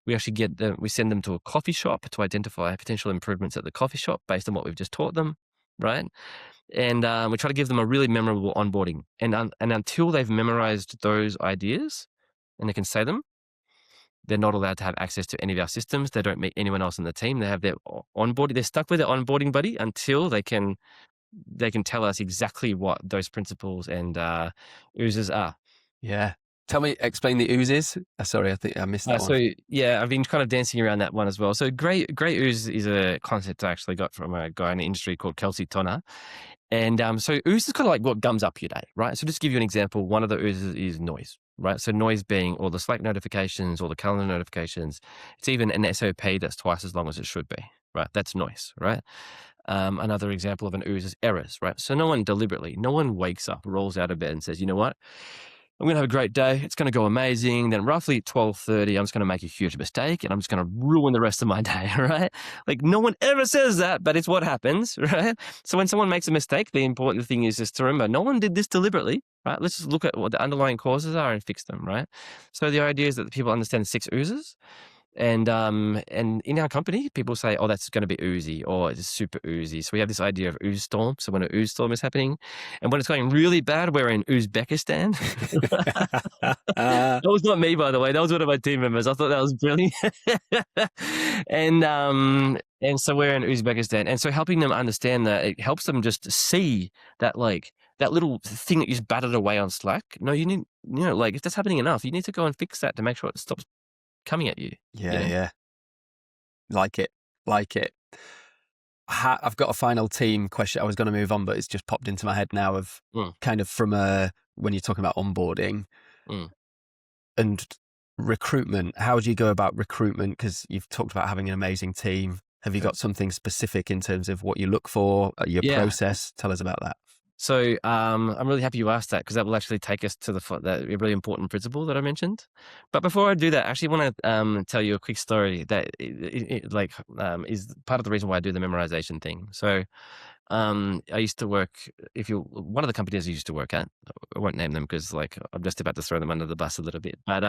We actually we send them to a coffee shop to identify potential improvements at the coffee shop based on what we've just taught them, right? And we try to give them a really memorable onboarding. And until they've memorized those ideas and they can say them, they're not allowed to have access to any of our systems. They don't meet anyone else in the team. They have their onboarding. They're stuck with their onboarding buddy until they can tell us exactly what those principles and oozes are. Yeah. Explain the oozes. Sorry, I think I missed that one. So yeah, I've been kind of dancing around that one as well. So great ooze is a concept I actually got from a guy in the industry called Kelsey Tonner. And so ooze is kind of like what gums up your day, right? So just to give you an example, one of the oozes is noise, right? So noise being all the Slack notifications, all the calendar notifications. It's even an SOP that's twice as long as it should be, right? That's noise, right? Another example of an ooze is errors, right? So no one wakes up, rolls out of bed and says, you know what? I'm going to have a great day. It's going to go amazing. Then roughly at 12:30, I'm just going to make a huge mistake and I'm just going to ruin the rest of my day, right? Like no one ever says that, but it's what happens, right? So when someone makes a mistake, the important thing is just to remember, no one did this deliberately, right? Let's just look at what the underlying causes are and fix them, right? So the idea is that people understand the 6 oozes. And in our company, people say, oh, that's going to be oozy or it's super oozy. So we have this idea of ooze storm. So when an ooze storm is happening and when it's going really bad, we're in Uzbekistan. That was not me, by the way. That was one of my team members. I thought that was brilliant. And so we're in Uzbekistan. And so helping them understand that, it helps them just see that that little thing that you just battered away on Slack. No, you need, if that's happening enough, you need to go and fix that to make sure it stops coming at you. Yeah. Like it. I've got a final team question. I was going to move on, but it's just popped into my head now of kind of from when you're talking about onboarding and recruitment. How do you go about recruitment? Because you've talked about having an amazing team. Have you got something specific in terms of what you look for, your process? Tell us about that. So I'm really happy you asked that because that will actually take us to that really important principle that I mentioned. But before I do that, I actually want to tell you a quick story that is part of the reason why I do the memorization thing. So I used to work, one of the companies I used to work at, I won't name them because I'm just about to throw them under the bus a little bit, but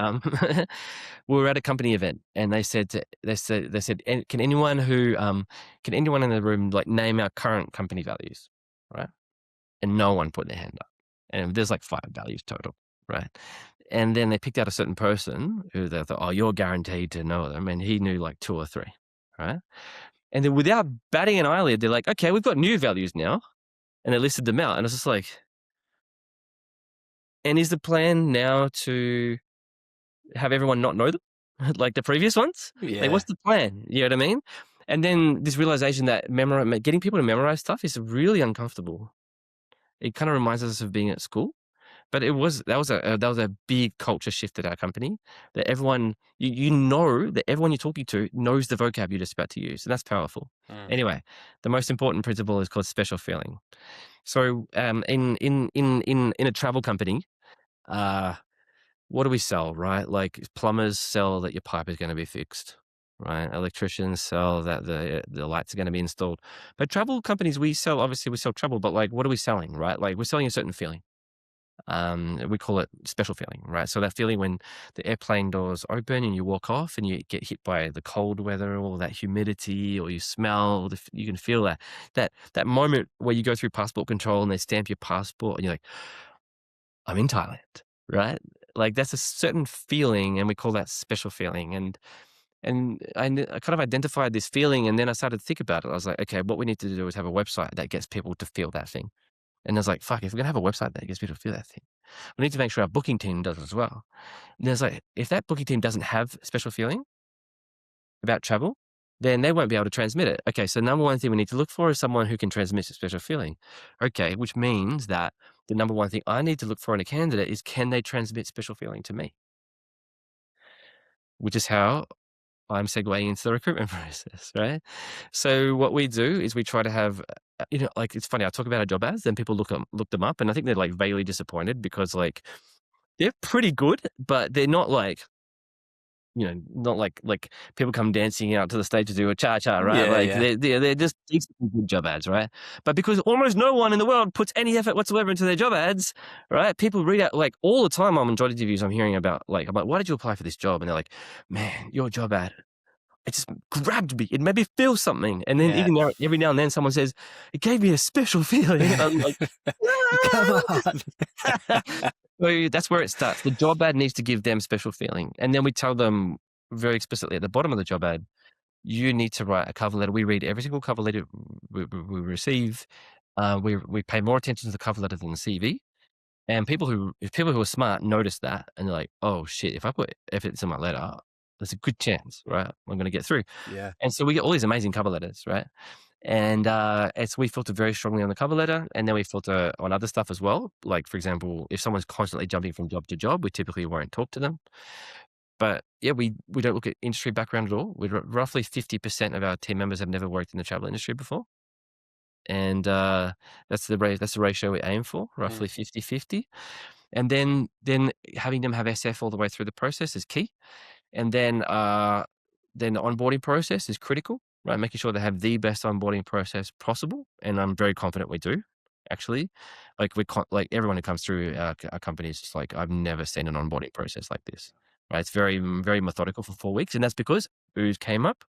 we were at a company event and they said, can anyone in the room name our current company values, right? And no one put their hand up. And there's 5 values total, right? And then they picked out a certain person who they thought, oh, you're guaranteed to know them. And he knew like 2 or 3, right? And then without batting an eyelid, they're like, okay, we've got new values now. And they listed them out. And it's just like, and is the plan now to have everyone not know them like the previous ones? Yeah. Like, what's the plan? You know what I mean? And then this realization that getting people to memorize stuff is really uncomfortable. It kind of reminds us of being at school. But that was a big culture shift at our company, that everyone, you know that everyone you're talking to knows the vocab you're just about to use, and that's powerful. Anyway, the most important principle is called special feeling. So in a travel company, what do we sell, right? Like plumbers sell that your pipe is going to be fixed, right? Electricians sell that the lights are going to be installed. But travel companies, we sell travel, but like, what are we selling, right? Like, we're selling a certain feeling. We call it special feeling, right? So that feeling when the airplane doors open and you walk off and you get hit by the cold weather or that humidity, or you smell, you can feel that moment where you go through passport control and they stamp your passport and you're like, I'm in Thailand, right? Like, that's a certain feeling, and we call that special feeling. And I kind of identified this feeling, and then I started to think about it. I was like, okay, what we need to do is have a website that gets people to feel that thing. And I was like, fuck, if we're gonna have a website that gets people to feel that thing, we need to make sure our booking team does as well. And there's like, if that booking team doesn't have special feeling about travel, then they won't be able to transmit it. Okay, so number one thing we need to look for is someone who can transmit a special feeling. Okay, which means that the number one thing I need to look for in a candidate is, can they transmit special feeling to me? Which is how I'm segueing into the recruitment process, right? So what we do is we try to have, like, it's funny, I talk about our job ads, then people look them up, and I think they're like vaguely disappointed because like they're pretty good, but they're not like, not like people come dancing out to the stage to do a cha-cha, right? Yeah, Like yeah. they're just decent good job ads, right? But because almost no one in the world puts any effort whatsoever into their job ads, right? People read out, like, all the time I'm on job interviews, I'm hearing about, like, I'm like, why did you apply for this job? And they're like, man, your job ad, it just grabbed me. It made me feel something. And then even now, every now and then someone says, it gave me a special feeling. And I'm like, Come on. so that's where it starts. The job ad needs to give them special feeling. And then we tell them very explicitly at the bottom of the job ad, you need to write a cover letter. We read every single cover letter we receive. We pay more attention to the cover letter than the CV. And people who are smart notice that, and they're like, oh shit, if I put efforts in my letter, there's a good chance, right, I'm going to get through. Yeah. And so we get all these amazing cover letters, right? And we filter very strongly on the cover letter, and then we filter on other stuff as well. Like, for example, if someone's constantly jumping from job to job, we typically won't talk to them. But yeah, we don't look at industry background at all. Roughly 50% of our team members have never worked in the travel industry before. And that's the ratio we aim for, roughly 50-50. And then having them have SF all the way through the process is key. And then the onboarding process is critical, right? Making sure they have the best onboarding process possible. And I'm very confident we do, actually. Like, like everyone who comes through our company is just like, I've never seen an onboarding process like this, right? It's very, very methodical for 4 weeks. And that's because Ooze came up,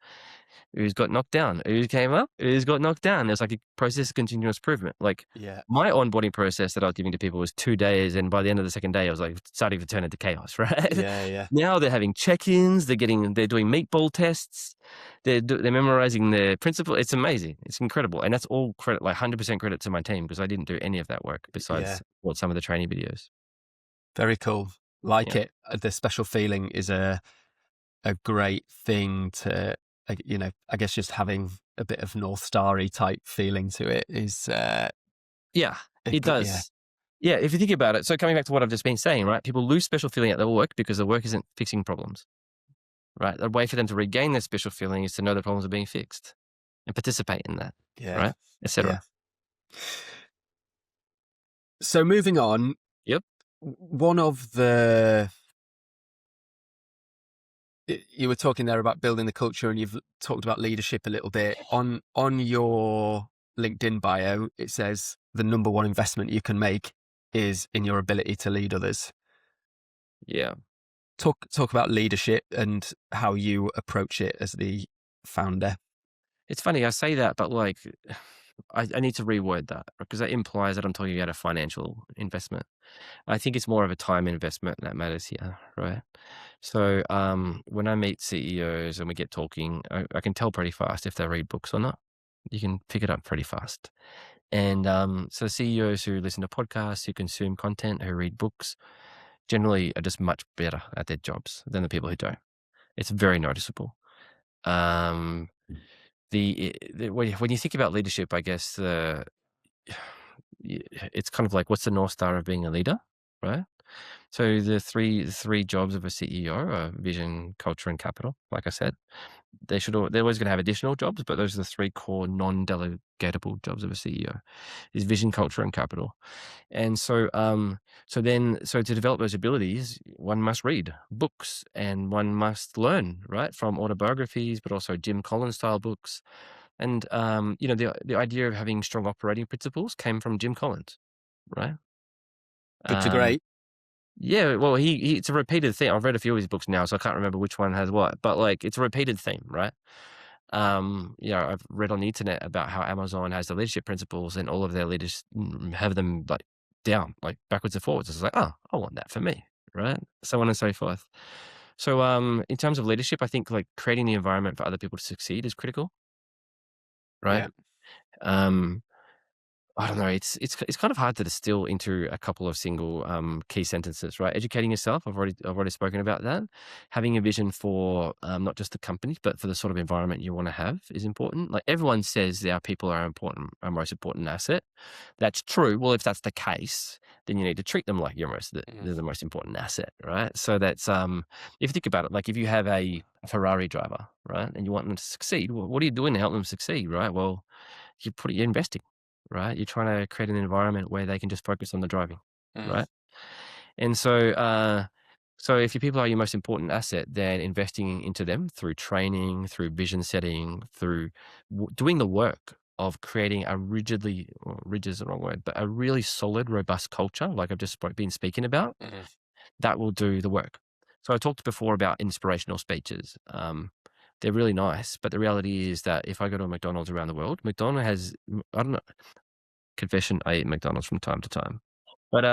Ooze got knocked down, Ooze came up, Ooze got knocked down. There's like a process of continuous improvement. Like, my onboarding process that I was giving to people was 2 days, and by the end of the second day, I was like starting to turn into chaos, right? Yeah. Now they're having check-ins, they're doing meatball tests, they're memorizing the principle. It's amazing, it's incredible, and that's all credit, like 100% credit to my team, because I didn't do any of that work besides some of the training videos. Very cool. Like it. The special feeling is a great thing to, I guess just having a bit of North Starry type feeling to it is. It does. Yeah, if you think about it. So coming back to what I've just been saying, right? People lose special feeling at their work because the work isn't fixing problems, right? The way for them to regain their special feeling is to know the problems are being fixed and participate in that, right? Etc. So moving on. Yep. One of the, you were talking there about building the culture, and you've talked about leadership a little bit. On your LinkedIn bio, it says the number one investment you can make is in your ability to lead others. Yeah. Talk about leadership and how you approach it as the founder. It's funny I say that, but like, I need to reword that because that implies that I'm talking about a financial investment. I think it's more of a time investment that matters here, right? So when I meet CEOs and we get talking, I can tell pretty fast if they read books or not. You can pick it up pretty fast. And so CEOs who listen to podcasts, who consume content, who read books, generally are just much better at their jobs than the people who don't. It's very noticeable. Um, when you think about leadership, I guess it's kind of like, what's the North Star of being a leader, right? So the three jobs of a CEO are vision, culture, and capital. Like I said, they're always going to have additional jobs, but those are the three core non-delegatable jobs of a CEO: is vision, culture, and capital. And so, so to develop those abilities, one must read books and one must learn, right, from autobiographies, but also Jim Collins style books. And the idea of having strong operating principles came from Jim Collins, right? Good to Um, great. yeah, well, it's a repeated theme. I've read a few of his books now, so I can't remember which one has what, but like it's a repeated theme, right? I've read on the internet about how Amazon has the leadership principles and all of their leaders have them like down, like backwards and forwards. It's like, oh, I want that for me, right? So on and so forth. So in terms of leadership, I think like creating the environment for other people to succeed is critical, right? Yeah. Um, I don't know. It's kind of hard to distill into a couple of single key sentences, right? Educating yourself. I've already spoken about that. Having a vision for not just the company, but for the sort of environment you want to have is important. Like everyone says, our people are our most important asset. That's true. Well, if that's the case, then you need to treat them like they're the most important asset, right? So that's if you think about it, like if you have a Ferrari driver, right, and you want them to succeed, well, what are you doing to help them succeed, right? Well, you're investing, right? You're trying to create an environment where they can just focus on the driving, right? And so if your people are your most important asset, then investing into them through training, through vision setting, through doing the work of creating rigid is the wrong word, but a really solid, robust culture, like I've just been speaking about, that will do the work. So I talked before about inspirational speeches. They're really nice, but the reality is that if I go to a McDonald's around the world, McDonald's has, I don't know, confession, I eat McDonald's from time to time. But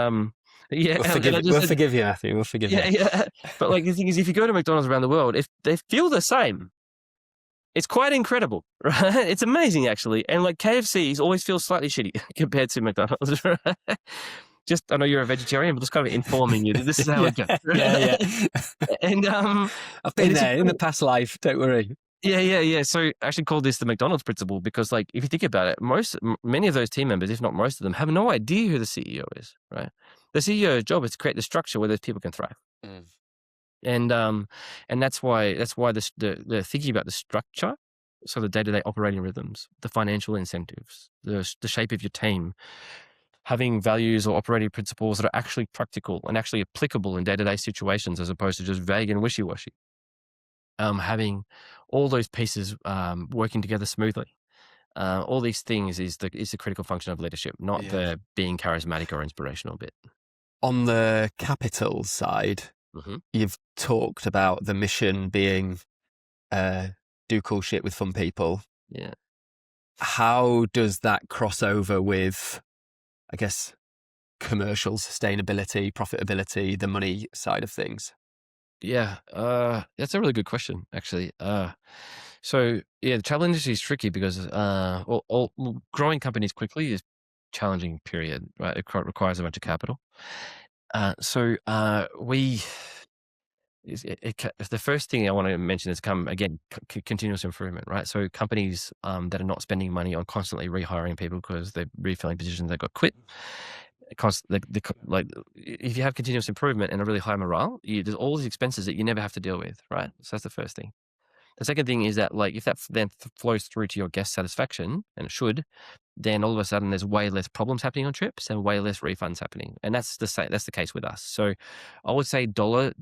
yeah, We'll forgive you, Matthew. We'll forgive you. Yeah. But like the thing is, if you go to McDonald's around the world, if they feel the same, it's quite incredible, right? It's amazing actually. And like KFC's always feels slightly shitty compared to McDonald's, right? Just, I know you're a vegetarian, but just kind of informing you that this is how it goes. Yeah. And I've been there in the past life. Don't worry. Yeah. So I actually call this the McDonald's principle because, like, if you think about it, many of those team members, if not most of them, have no idea who the CEO is, right? The CEO's job is to create the structure where those people can thrive, and that's why the thinking about the structure, so the day-to-day operating rhythms, the financial incentives, the shape of your team, having values or operating principles that are actually practical and actually applicable in day-to-day situations, as opposed to just vague and wishy-washy. Having all those pieces working together smoothly, all these things is the critical function of leadership, not the being charismatic or inspirational bit. On the capital side, you've talked about the mission being do cool shit with fun people. Yeah. How does that cross over with, I guess, commercial sustainability, profitability, the money side of things? Yeah, that's a really good question, actually. So yeah, the travel industry is tricky because growing companies quickly is a challenging period, right? It requires a bunch of capital. So the first thing I want to mention is continuous improvement, right? So companies that are not spending money on constantly rehiring people because they're refilling positions that got quit. Like if you have continuous improvement and a really high morale, there's all these expenses that you never have to deal with, right? So that's the first thing. The second thing is that, like, if that then flows through to your guest satisfaction, and it should, then all of a sudden there's way less problems happening on trips and way less refunds happening, and that's the case with us. So I would say dollar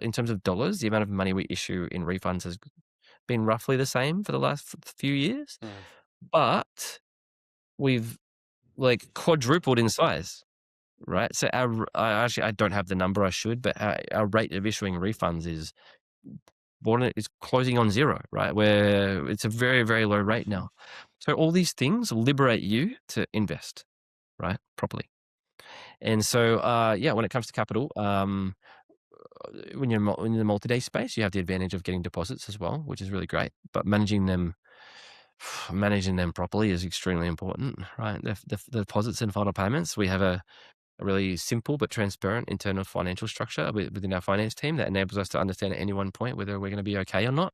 in terms of dollars, the amount of money we issue in refunds has been roughly the same for the last few years, but we've like quadrupled in size. Right. So I don't have the number, I should, but our rate of issuing refunds is closing on zero, right? Where it's a very, very low rate now. So all these things liberate you to invest, right, properly. And so, when it comes to capital, when you're in the multi-day space, you have the advantage of getting deposits as well, which is really great. But managing them properly is extremely important, right? The deposits and final payments. We have a really simple but transparent internal financial structure within our finance team that enables us to understand at any one point whether we're going to be okay or not.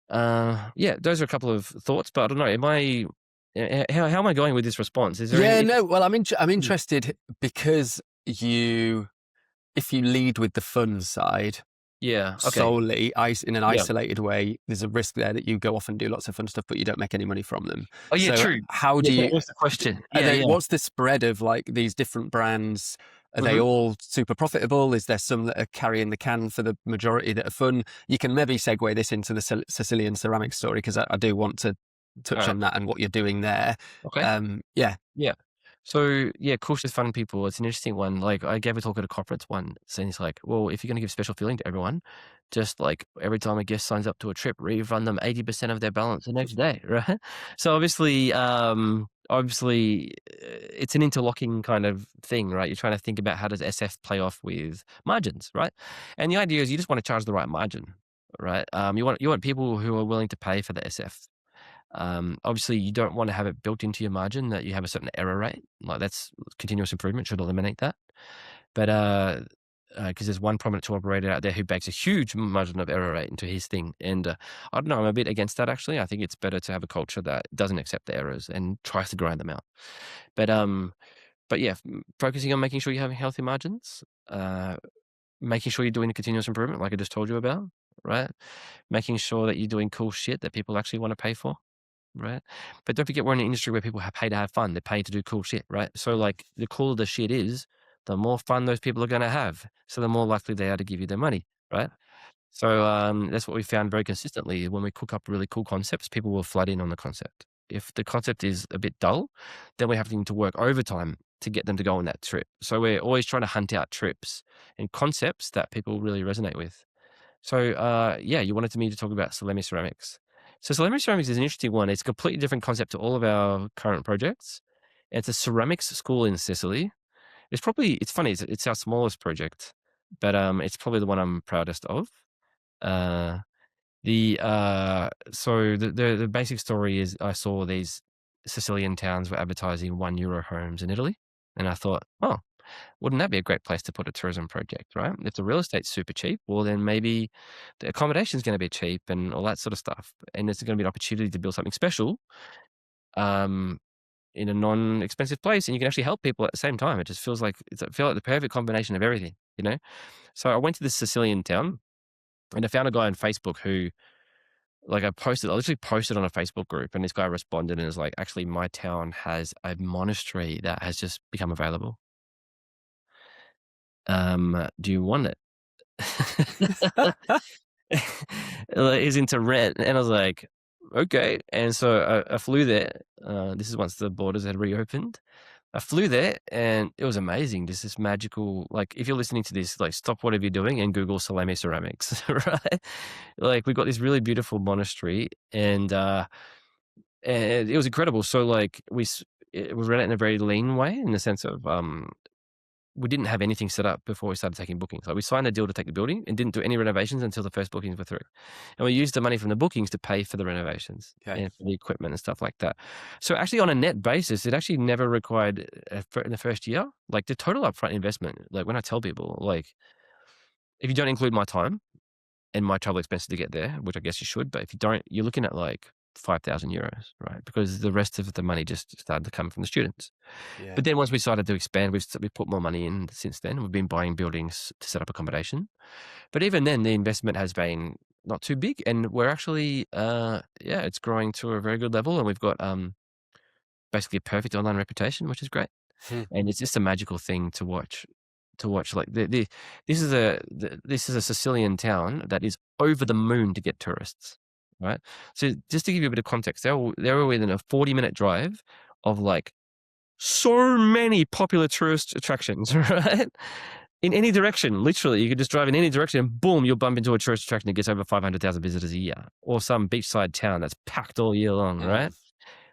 Those are a couple of thoughts, but I don't know. How am I going with this response? Is there any? Well, I'm interested because if you lead with the fun side Yeah. Okay. solely in an Yeah. isolated way, there's a risk there that you go off and do lots of fun stuff, but you don't make any money from them. Oh yeah, So true. how do Yeah, you? what's the question? Are Yeah, they? yeah. What's the spread of like these different brands? Are they Mhm. all super profitable? Is there some that are carrying the can for the majority that are fun? You can maybe segue this into the Sicilian ceramics story because I do want to touch on that and what you're doing there. Okay. Yeah. Yeah. So yeah, cautious fun people. It's an interesting one. Like I gave a talk at a conference once, and it's like, well, if you're going to give special feeling to everyone, just like every time a guest signs up to a trip, refund them 80% of their balance the next day, right? So obviously, it's an interlocking kind of thing, right? You're trying to think about how does SF play off with margins, right? And the idea is you just want to charge the right margin, right? You want people who are willing to pay for the SF. Obviously, you don't want to have it built into your margin that you have a certain error rate. Like that's continuous improvement should eliminate that. But because there's one prominent tour operator out there who bakes a huge margin of error rate into his thing, and I don't know, I'm a bit against that actually. I think it's better to have a culture that doesn't accept the errors and tries to grind them out. But yeah, focusing on making sure you have healthy margins, making sure you're doing the continuous improvement like I just told you about, right? Making sure that you're doing cool shit that people actually want to pay for. Right. But don't forget we're in an industry where people pay to have fun. They pay to do cool shit, right? So like the cooler the shit is, the more fun those people are going to have. So the more likely they are to give you their money, right? So that's what we found very consistently. When we cook up really cool concepts, people will flood in on the concept. If the concept is a bit dull, then we're having to work overtime to get them to go on that trip. So we're always trying to hunt out trips and concepts that people really resonate with. So, you wanted me to talk about Salemi Ceramics. So Salemi Ceramics is an interesting one. It's a completely different concept to all of our current projects. It's a ceramics school in Sicily. It's funny, it's our smallest project, but it's probably the one I'm proudest of. Uh, the basic story is I saw these Sicilian towns were advertising €1 homes in Italy, and I thought, oh, wouldn't that be a great place to put a tourism project, right? If the real estate's super cheap, well, then maybe the accommodation is going to be cheap and all that sort of stuff. And it's going to be an opportunity to build something special um, in a non-expensive place, and you can actually help people at the same time. It just feels like the perfect combination of everything, you know? So I went to this Sicilian town, and I found a guy on Facebook who, like, I literally posted on a Facebook group, and this guy responded and was like, actually, my town has a monastery that has just become available. Do you want it? Is into rent, and I was like, okay. And so I flew there. This is once the borders had reopened. I flew there, and it was amazing. Just this magical, like, if you're listening to this, like, stop whatever you're doing and Google Salemi Ceramics, right? Like, we got this really beautiful monastery, and it was incredible. So, like, we ran it in a very lean way, in the sense of we didn't have anything set up before we started taking bookings. Like we signed a deal to take the building and didn't do any renovations until the first bookings were through. And we used the money from the bookings to pay for the renovations and for the equipment and stuff like that. So actually on a net basis, it actually never required in the first year, like the total upfront investment. Like when I tell people, like if you don't include my time and my travel expenses to get there, which I guess you should, but if you don't, you're looking at like €5,000, right? Because the rest of the money just started to come from the students. Yeah. But then once we started to expand, we've put more money in since then. We've been buying buildings to set up accommodation. But even then, the investment has been not too big. And we're actually, it's growing to a very good level. And we've got basically a perfect online reputation, which is great. And it's just a magical thing to watch. Like this is a Sicilian town that is over the moon to get tourists, right? So just to give you a bit of context, they were within a 40-minute drive of like so many popular tourist attractions, right? In any direction, literally, you could just drive in any direction and boom, you'll bump into a tourist attraction that gets over 500,000 visitors a year, or some beachside town that's packed all year long, right?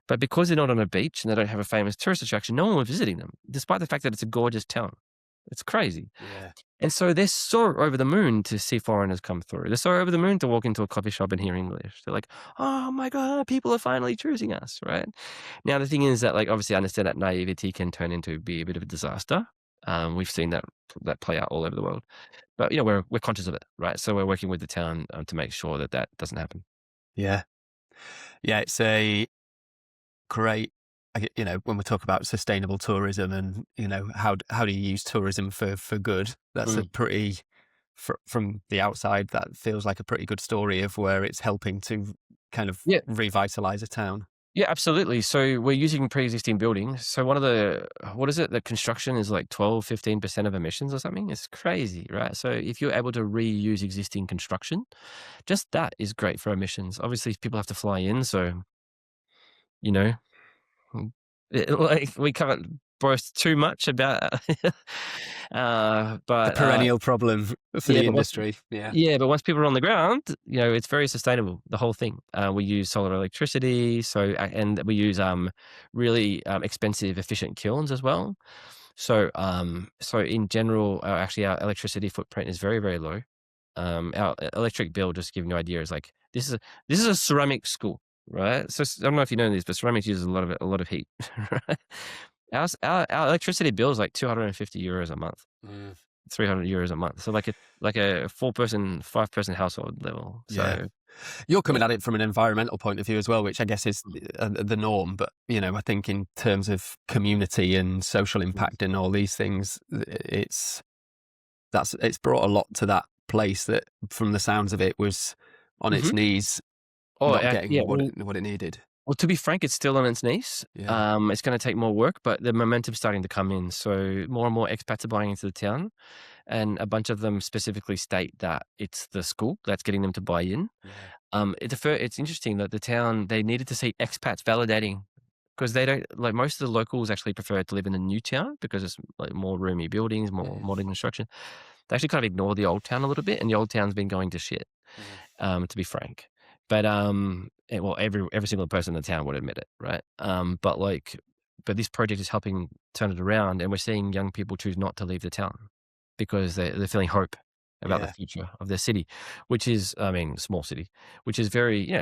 But because they're not on a beach and they don't have a famous tourist attraction, no one was visiting them, despite the fact that it's a gorgeous town. It's crazy. Yeah. And so they're so over the moon to see foreigners come through. They're so over the moon to walk into a coffee shop and hear English. They're like, oh my God, people are finally choosing us, right? Now, the thing is that, like, obviously I understand that naivety can turn into be a bit of a disaster. We've seen that play out all over the world. But, we're conscious of it, right? So we're working with the town to make sure that that doesn't happen. Yeah. Yeah, it's a great, when we talk about sustainable tourism and, how do you use tourism for good? That's a pretty, from the outside, that feels like a pretty good story of where it's helping to kind of Yeah. revitalize a town. Yeah, absolutely. So we're using pre-existing buildings. So the construction is like 12-15% of emissions or something. It's crazy, right? So if you're able to reuse existing construction, just that is great for emissions. Obviously, people have to fly in, so, you know, like, we can't boast too much about, The but perennial problem for yeah, the but industry. Yeah. but once people are on the ground, it's very sustainable, the whole thing. We use solar electricity, and we use really expensive, efficient kilns as well. So in general, our electricity footprint is very, very low. Our electric bill, just to give you an idea, is like this is a ceramic school, right? So I don't know if you know this, but ceramics uses a lot of heat. Right? Our electricity bill is like €250 a month. 300 euros a month. So like a 4-person, 5-person household level. So Yeah. You're coming yeah. at it from an environmental point of view as well, which I guess is the norm. But, I think in terms of community and social impact and all these things, it's brought a lot to that place that, from the sounds of it, was on its Mhm. knees, Oh, not getting yeah. what it needed. Well, to be frank, it's still on its knees. Yeah. It's going to take more work, but the momentum's starting to come in. So more and more expats are buying into the town, and a bunch of them specifically state that it's the school that's getting them to buy in. Yeah. It's interesting that the town, they needed to see expats validating, because they don't, like, most of the locals actually prefer to live in the new town because it's like more roomy buildings, more modern construction. They actually kind of ignore the old town a little bit, and the old town's been going to shit, to be frank. But well, every single person in the town would admit it, right? But this project is helping turn it around, and we're seeing young people choose not to leave the town because they're feeling hope about the Yeah. future of their city, which is, I mean, small city, which is it's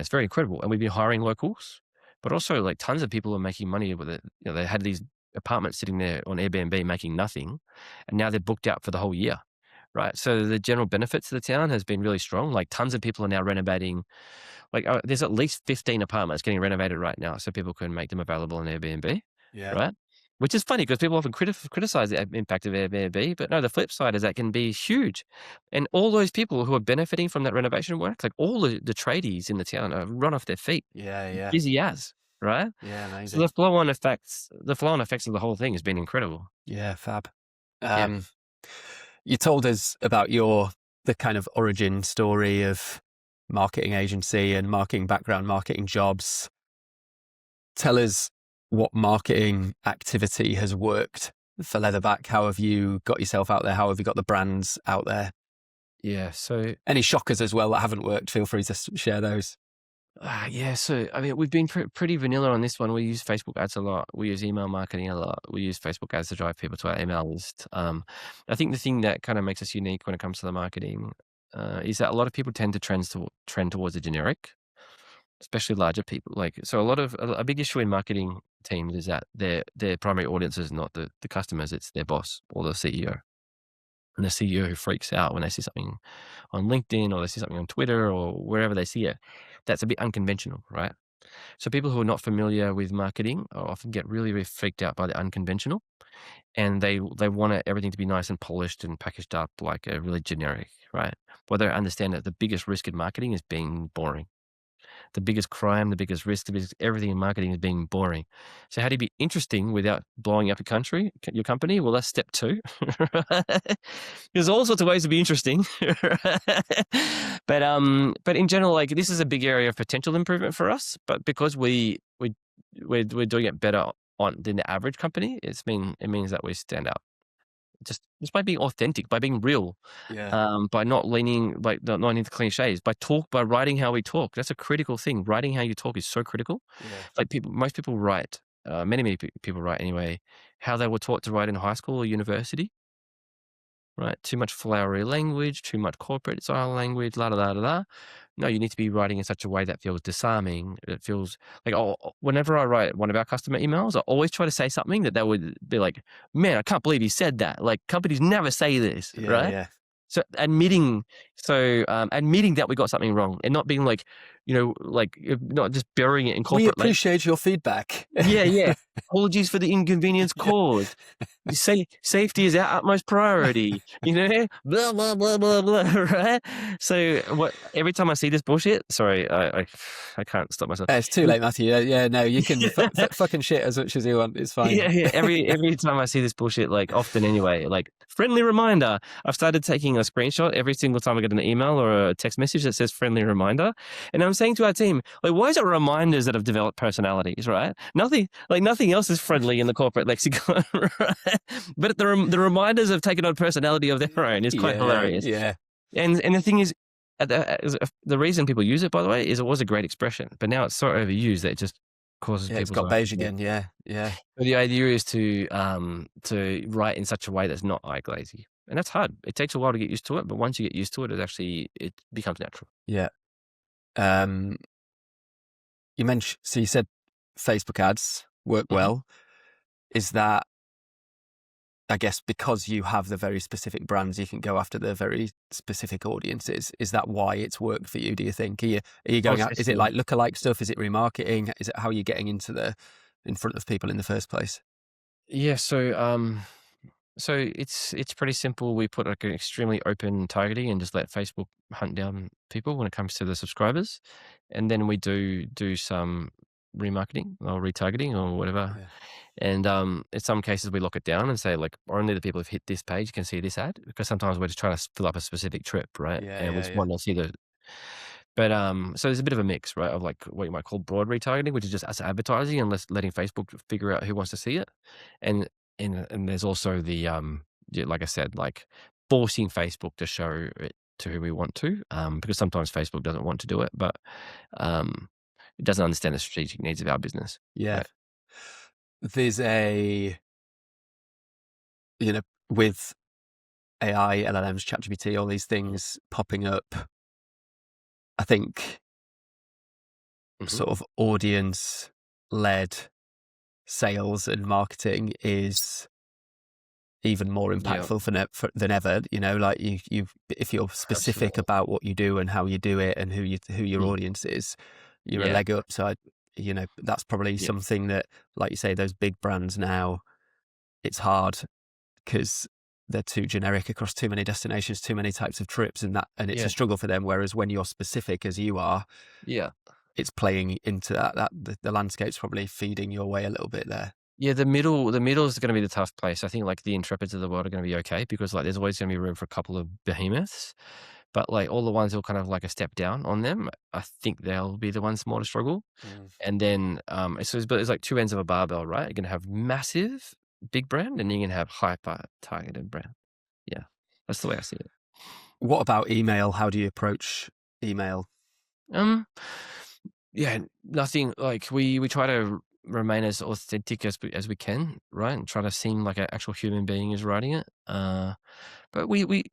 very incredible. And we've been hiring locals, but also, like, tons of people are making money with it. They had these apartments sitting there on Airbnb making nothing, and now they're booked out for the whole year. Right. So the general benefits of the town has been really strong. Like, tons of people are now renovating. Like, there's at least 15 apartments getting renovated right now, so people can make them available on Airbnb. Yeah. Right. Which is funny because people often criticize the impact of Airbnb, but no, the flip side is that can be huge. And all those people who are benefiting from that renovation work, like all the tradies in the town, are run off their feet, Yeah. Yeah. busy as, right? Yeah. So Amazing. the flow-on effects of the whole thing has been incredible. Yeah. Fab. Yeah. You told us about the kind of origin story of marketing agency and marketing background, marketing jobs. Tell us what marketing activity has worked for Leatherback. How have you got yourself out there? How have you got the brands out there? Yeah. So Any shockers as well that haven't worked? Feel free to share those. So I mean, we've been pretty vanilla on this one. We use Facebook ads a lot. We use email marketing a lot. We use Facebook ads to drive people to our email list. I think the thing that kind of makes us unique when it comes to the marketing is that a lot of people tend to trend towards the generic, especially larger people. Like, so a big issue in marketing teams is that their primary audience is not the customers; it's their boss or the CEO. And the CEO who freaks out when they see something on LinkedIn or they see something on Twitter or wherever they see it, that's a bit unconventional, right? So people who are not familiar with marketing often get really, really freaked out by the unconventional, and they want everything to be nice and polished and packaged up like a really generic, right? But they don't understand that the biggest risk in marketing is being boring. The biggest crime, the biggest risk, everything in marketing is being boring. So how do you be interesting without blowing up your company? Well, that's step 2. There's all sorts of ways to be interesting. But in general, like, this is a big area of potential improvement for us. But because we're doing it better than the average company, it means that we stand out. just by being authentic, by being real, Yeah. by not leaning, not into cliches, by writing how we talk. That's a critical thing. Writing how you talk is so critical. Yeah. Like most people write, many people write anyway, how they were taught to write in high school or university. Right, too much flowery language, too much corporate style language, la da da da da. No, you need to be writing in such a way that feels disarming. It feels like, whenever I write one of our customer emails, I always try to say something that they would be like, "Man, I can't believe you said that." Like, companies never say this, Yeah. right? Yeah. So admitting that we got something wrong and not being like, not just burying it in We corporate language. appreciate your feedback. Yeah, yeah. Apologies for the inconvenience Yeah. caused. Safety is our utmost priority, blah, blah, blah, blah, blah, right? So every time I see this bullshit, sorry, I can't stop myself. It's too late, Matthew. Yeah, no, you can fucking shit as much as you want. It's fine. Yeah, yeah. Every time I see this bullshit, like often anyway, like friendly reminder. I've started taking a screenshot every single time I get an email or a text message that says friendly reminder. And I'm saying to our team, like, why is it reminders that have developed personalities, right? Nothing else is friendly in the corporate lexicon, right? But the reminders have taken on personality of their own. It's quite hilarious. Yeah. And the thing is, the reason people use it, by the way, is it was a great expression, but now it's so overused that it just causes people. It's got beige again. Yeah. Yeah. But the idea is to write in such a way that's not eye glazy, and that's hard. It takes a while to get used to it, but once you get used to it, it becomes natural. Yeah. You mentioned, so you said Facebook ads work well. Is that, I guess, because you have the very specific brands, you can go after the very specific audiences? Is that why it's worked for you, do you think? Are you going out, is it like lookalike stuff? Is it remarketing? Is it how you're getting in front of people in the first place? Yeah, so it's pretty simple. We put like an extremely open targeting and just let Facebook hunt down people when it comes to the subscribers, and then we do some remarketing or retargeting or whatever. Yeah. And in some cases we lock it down and say, like, only the people who've hit this page can see this ad, because sometimes we're just trying to fill up a specific trip, right? Yeah, And we yeah, just yeah. want to see the. But so there's a bit of a mix, right, of like what you might call broad retargeting, which is just us advertising and letting Facebook figure out who wants to see it, and there's also the yeah, like I said, like forcing Facebook to show it to who we want to, because sometimes Facebook doesn't want to do it, but it doesn't understand the strategic needs of our business. Yeah. Right? There's with AI, LLMs, ChatGPT, all these things popping up, I think sort of audience-led sales and marketing is even more impactful than ever. Like you if you're specific about what you do and how you do it and who your audience is, you're a leg up. So that's probably something that, like you say, those big brands now, it's hard because they're too generic across too many destinations, too many types of trips, and it's a struggle for them. Whereas when you're specific as you are, it's playing into that the landscape's probably feeding your way a little bit there. Yeah, the middle is going to be the tough place. I think like the Intrepids of the world are going to be okay, because like there's always going to be room for a couple of behemoths, but like all the ones who are kind of like a step down on them, I think they'll be the ones more to struggle. And then but it's like two ends of a barbell, right? You're going to have massive big brand, and you're going to have hyper targeted brand. Yeah, that's the way I see it. What about email? How do you approach email? Yeah, nothing. Like we try to remain as authentic as we can, right? And try to seem like an actual human being is writing it. But we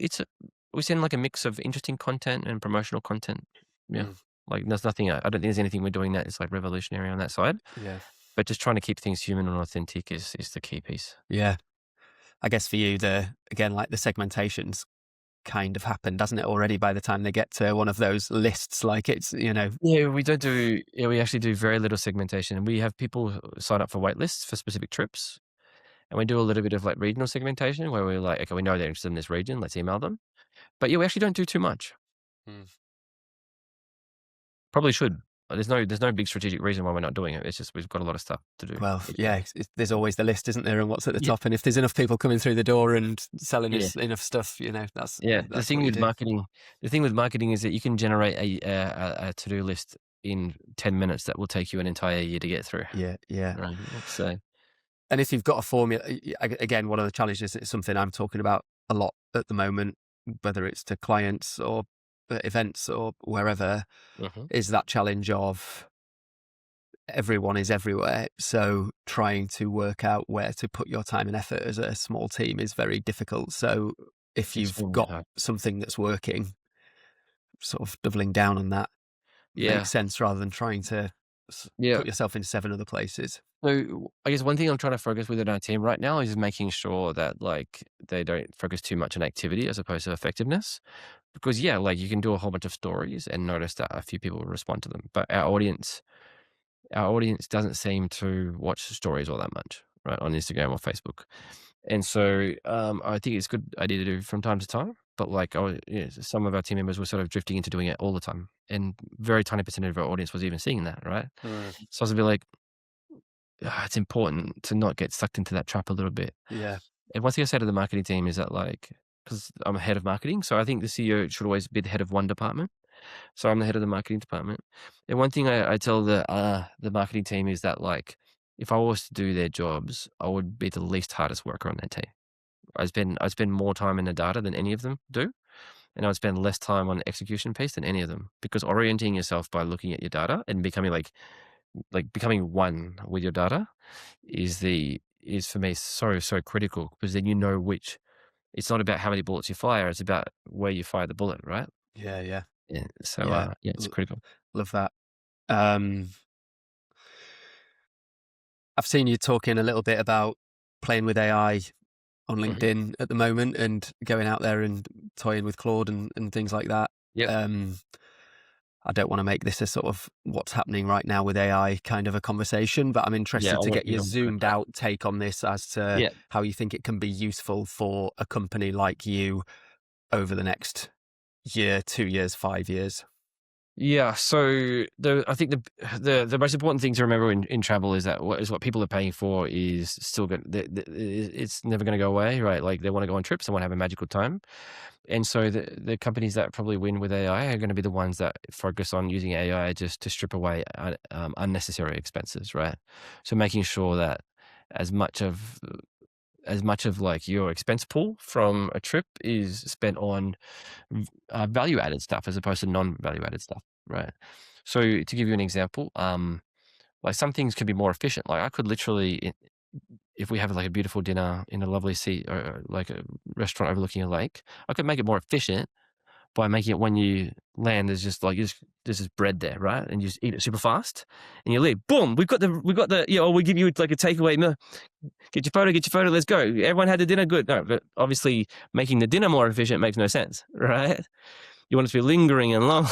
send like a mix of interesting content and promotional content. Yeah. Like there's nothing, I don't think there's anything we're doing that is like revolutionary on that side. Yeah. But just trying to keep things human and authentic is the key piece. Yeah. I guess for you, the segmentation's kind of happened, doesn't it, already, by the time they get to one of those lists? Like it's, Yeah, we actually do very little segmentation. We have people sign up for wait lists for specific trips. And we do a little bit of like regional segmentation where we're like, okay, we know they're interested in this region, let's email them. But yeah, we actually don't do too much. Probably should. There's no big strategic reason why we're not doing it. It's just we've got a lot of stuff to do. Well, yeah, there's always the list, isn't there, and what's at the top. And if there's enough people coming through the door and selling us enough stuff, that's the thing with marketing. The thing with marketing is that you can generate a to-do list in 10 minutes that will take you an entire year to get through. Yeah. Right. So And if you've got a formula, again, one of the challenges, it's something I'm talking about a lot at the moment, whether it's to clients or events or wherever, Mhm. is that challenge of everyone is everywhere. So trying to work out where to put your time and effort as a small team is very difficult. So if you've Extremely got hard. something that's working, sort of doubling down on that Yeah. makes sense rather than trying to Yeah. put yourself in 7 other places. So I guess one thing I'm trying to focus within our team right now is making sure that like they don't focus too much on activity as opposed to effectiveness. Because yeah, like you can do a whole bunch of stories and notice that a few people will respond to them, but our audience doesn't seem to watch stories all that much, right, on Instagram or Facebook. And so I think it's a good idea to do from time to time. But like, some of our team members were sort of drifting into doing it all the time, and very tiny percentage of our audience was even seeing that, right? Mm. So I was a bit like, it's important to not get sucked into that trap a little bit. Yeah. And one thing I say to the marketing team is that like, because I'm a head of marketing, so I think the CEO should always be the head of one department. So I'm the head of the marketing department. And one thing I tell the marketing team is that like, if I was to do their jobs, I would be the least hardest worker on their team. I spend more time in the data than any of them do, and I would spend less time on the execution piece than any of them. Because orienting yourself by looking at your data and becoming like becoming one with your data is for me so critical, because then you know which. It's not about how many bullets you fire; it's about where you fire the bullet, right? Yeah. Yeah. Yeah. So Yeah. yeah, it's critical. Love that. Um, I've seen you talking a little bit about playing with AI on Hmm. LinkedIn at the moment and going out there and toying with Claude and things like that. Yep. Um, I don't want to make this a sort of what's happening right now with AI kind of a conversation, but I'm Yeah, interested I to want get you your to go zoomed for it. out take on this as to Yeah. how you think it can be useful for a company like you over the next year, 2 years, 5 years. Yeah. So I think the most important thing to remember in travel is that what people are paying for is still going. It's never going to go away, right? Like they want to go on trips, they want to have a magical time, and so the companies that probably win with AI are going to be the ones that focus on using AI just to strip away unnecessary expenses, right? So making sure that as much of like your expense pool from a trip is spent on value added stuff as opposed to non value added stuff, right? So to give you an example, like some things could be more efficient. Like I could literally, if we have like a beautiful dinner in a lovely seat or like a restaurant overlooking a lake, I could make it more efficient by making it when you land, there's just like there's this bread there, right? And you just eat it super fast, and you leave. Boom! We got the we give you like a takeaway meal. Get your photo. Let's go. Everyone had the dinner. Good. No, but obviously making the dinner more efficient makes no sense, right? You want it to be lingering and long,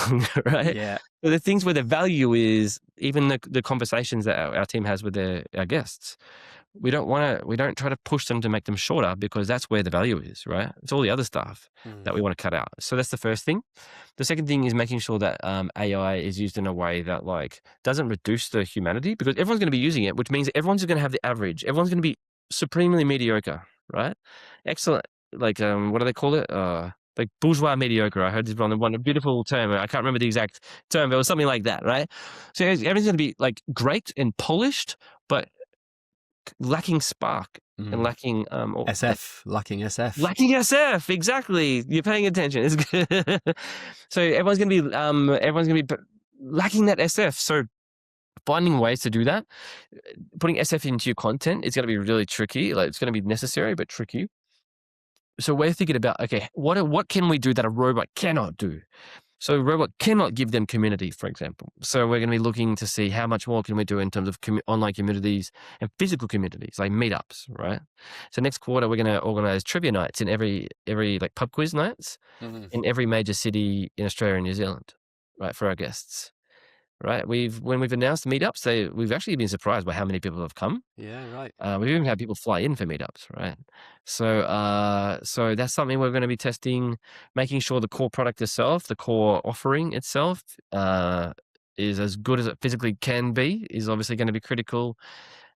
right? Yeah. So the things where the value is, even the conversations that our team has with our guests, we don't try to push them to make them shorter, because that's where the value is, right? It's all the other stuff Mm. that we want to cut out. So that's the first thing. The second thing is making sure that AI is used in a way that like doesn't reduce the humanity, because everyone's going to be using it, which means everyone's going to have the average. Everyone's going to be supremely mediocre, right? Excellent. Like what do they call it? Like bourgeois mediocre. I heard this one a beautiful term. I can't remember the exact term, but it was something like that, right? So everything's going to be like great and polished, but lacking spark and Mm. lacking SF, lacking SF. lacking SF. Exactly. You're paying attention. It's good. So everyone's gonna be lacking that SF. So finding ways to do that, putting SF into your content is going to be really tricky. Like it's going to be necessary but tricky. So we're thinking about, okay, what can we do that a robot cannot do? So a robot cannot give them community, for example. So we're going to be looking to see how much more can we do in terms of online communities and physical communities, like meetups, right? So next quarter, we're going to organize trivia nights in every like pub quiz nights Mm. in every major city in Australia and New Zealand, right, for our guests, right? When we've announced meetups, we've actually been surprised by how many people have come. Yeah, right. We've even had people fly in for meetups, right? So that's something we're going to be testing, making sure the core product itself, the core offering itself, is as good as it physically can be, is obviously going to be critical.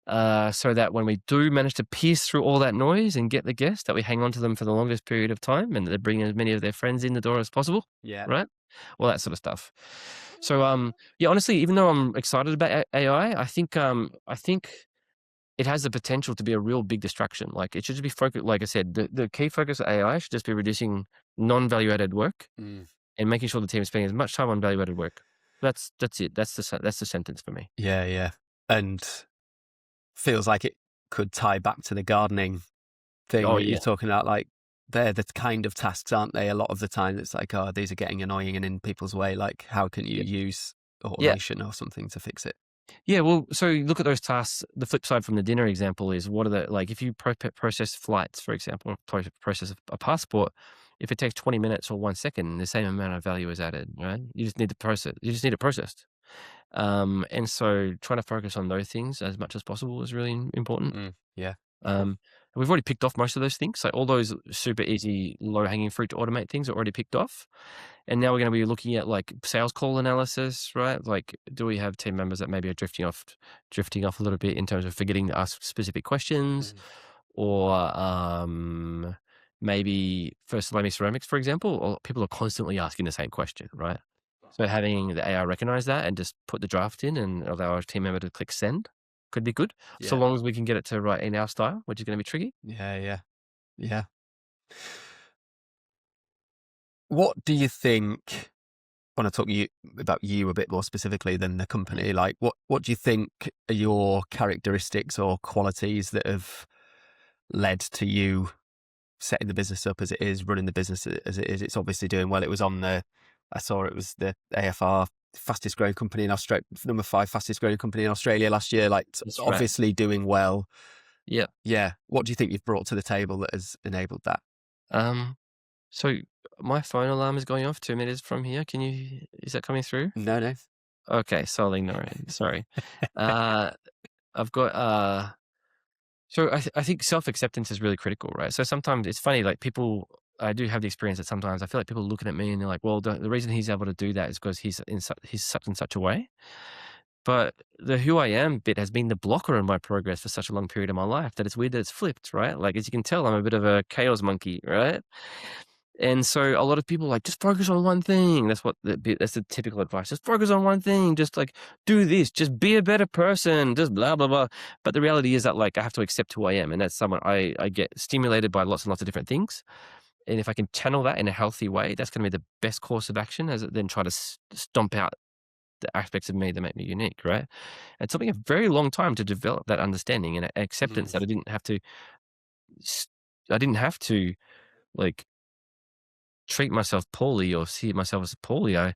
So that when we do manage to pierce through all that noise and get the guests, that we hang on to them for the longest period of time, and that they bring as many of their friends in the door as possible, Yeah. right? All that sort of stuff. So yeah, honestly, even though I'm excited about AI, I think it has the potential to be a real big distraction. Like it should just be focused. Like I said, the key focus of AI should just be reducing non-value added work and making sure the team is spending as much time on value added work. That's it. That's the sentence for me. Yeah, yeah. And feels like it could tie back to the gardening thing Oh where yeah, you're talking about, like, they're the kind of tasks, aren't they? A lot of the time it's like, oh, these are getting annoying and in people's way. Like, how can you yeah, use yeah. automation or something to fix it? Yeah, well, so you look at those tasks. The flip side from the dinner example is what are the, like, if you process flights, for example, or process a passport, if it takes 20 minutes or 1 second, the same amount of value is added, right? You just need to process. You just need it processed. And so trying to focus on those things as much as possible is really important. Yeah. Um, we've already picked off most of those things. So all those super easy, low hanging fruit to automate things are already picked off. And now we're going to be looking at like sales call analysis, right? Like, do we have team members that maybe are drifting off a little bit in terms of forgetting to ask specific questions, or maybe for Salemi ceramics, for example, or people are constantly asking the same question, right? So having the AI recognize that and just put the draft in and allow our team member to click send could be good, so Yeah. long as we can get it to write in our style, which is going to be tricky. Yeah. Yeah. Yeah. What do you think? I want to talk about you a bit more specifically than the company. Like, what do you think are your characteristics or qualities that have led to you setting the business up as it is, running the business as it is? It's obviously doing well. It was on I saw it was the AFR fastest growing company in Australia, number 5 fastest growing company in Australia last year. Like, That's right. obviously doing well. Yeah. Yeah. What do you think you've brought to the table that has enabled that? So my phone alarm is going off 2 meters from here. Is that coming through? No, no. Okay, so I'll ignore it. Sorry. Uh, I've got, so I think self-acceptance is really critical, right? So sometimes it's funny, like people, I do have the experience that sometimes I feel like people looking at me and they're like, well, the reason he's able to do that is because he's such and such a way. But the who I am bit has been the blocker in my progress for such a long period of my life that it's weird that it's flipped, right? Like, as you can tell, I'm a bit of a chaos monkey, right? And so a lot of people are like, just focus on one thing. That's the typical advice. Just focus on one thing. Just like do this. Just be a better person. Just blah blah blah. But the reality is that, like, I have to accept who I am, and that's someone I get stimulated by lots and lots of different things. And if I can channel that in a healthy way, that's going to be the best course of action, as it then try to stomp out the aspects of me that make me unique, right? It took me a very long time to develop that understanding and acceptance that I didn't have to. I didn't have to, like, treat myself poorly or see myself as poorly. I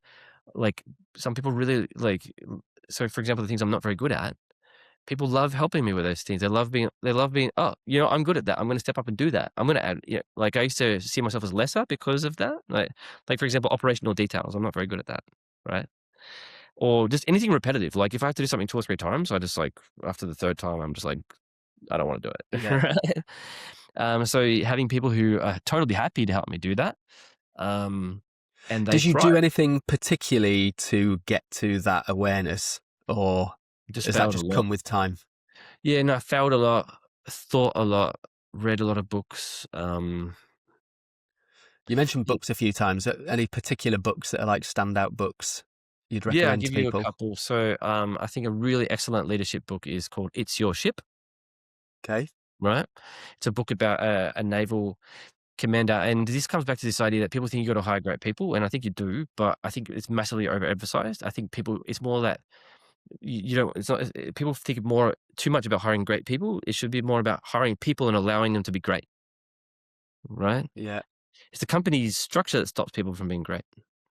like some people really like. So, for example, the things I'm not very good at, people love helping me with those things. They love being. Oh, I'm good at that. I'm going to step up and do that. I'm going to add. Like I used to see myself as lesser because of that. Like for example, operational details. I'm not very good at that, right? Or just anything repetitive. Like if I have to do something 2 or 3 times, I just, like, after the third time, I'm just like, I don't want to do it. Yeah. Right? So having people who are totally happy to help me do that, and they Did you do thrive. anything particularly to get to that awareness, or Just has that failed a just lot. come with time? Yeah, no, I failed a lot, thought a lot, read a lot of books. You mentioned books a few times. Any particular books that are like standout books you'd Yeah, I'll recommend to give you a people? couple. So I think a really excellent leadership book is called It's Your Ship, Okay. right? It's a book about a naval commander, and this comes back to this idea that people think you got to hire great people, and I think you do, but I think it's massively overemphasized. I think it's more that you don't. It's not. People think more too much about hiring great people. It should be more about hiring people and allowing them to be great, right? Yeah. It's the company's structure that stops people from being great,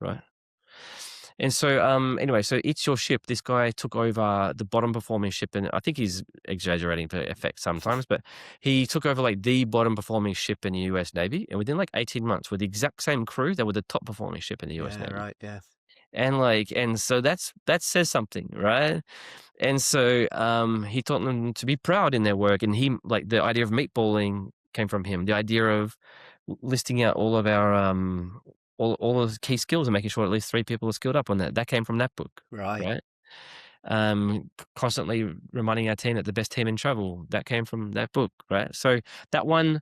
right? And so, anyway, so It's Your Ship. This guy took over the bottom performing ship, and I think he's exaggerating for effect sometimes, but he took over like the bottom performing ship in the US Navy, and within like 18 months, with the exact same crew, they were the top performing ship in the US Yeah. Navy. Right. Yeah. And so that says something, right? And so, he taught them to be proud in their work, and he, like, the idea of meatballing came from him. The idea of listing out all of our all of the key skills and making sure at least 3 people are skilled up on that came from that book, Right. right? Constantly reminding our team that the best team in travel, that came from that book, right? So that one,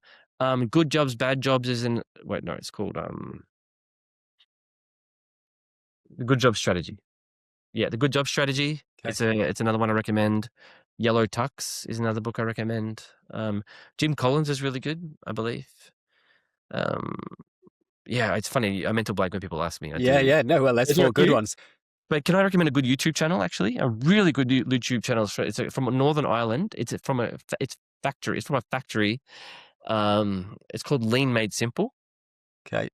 Good Jobs, Bad Jobs it's called The Good Job Strategy. Yeah, The Good Job Strategy. Okay. It's another one I recommend. Yellow Tux is another book I recommend. Jim Collins is really good, I believe. Yeah, it's funny. I mental blank when people ask me. I do. Yeah. No, well, there's Is there 4 a good few? ones. But can I recommend a good YouTube channel? Actually, a really good YouTube channel. It's from Northern Ireland. It's from a factory. It's from a factory. It's called Lean Made Simple. Okay.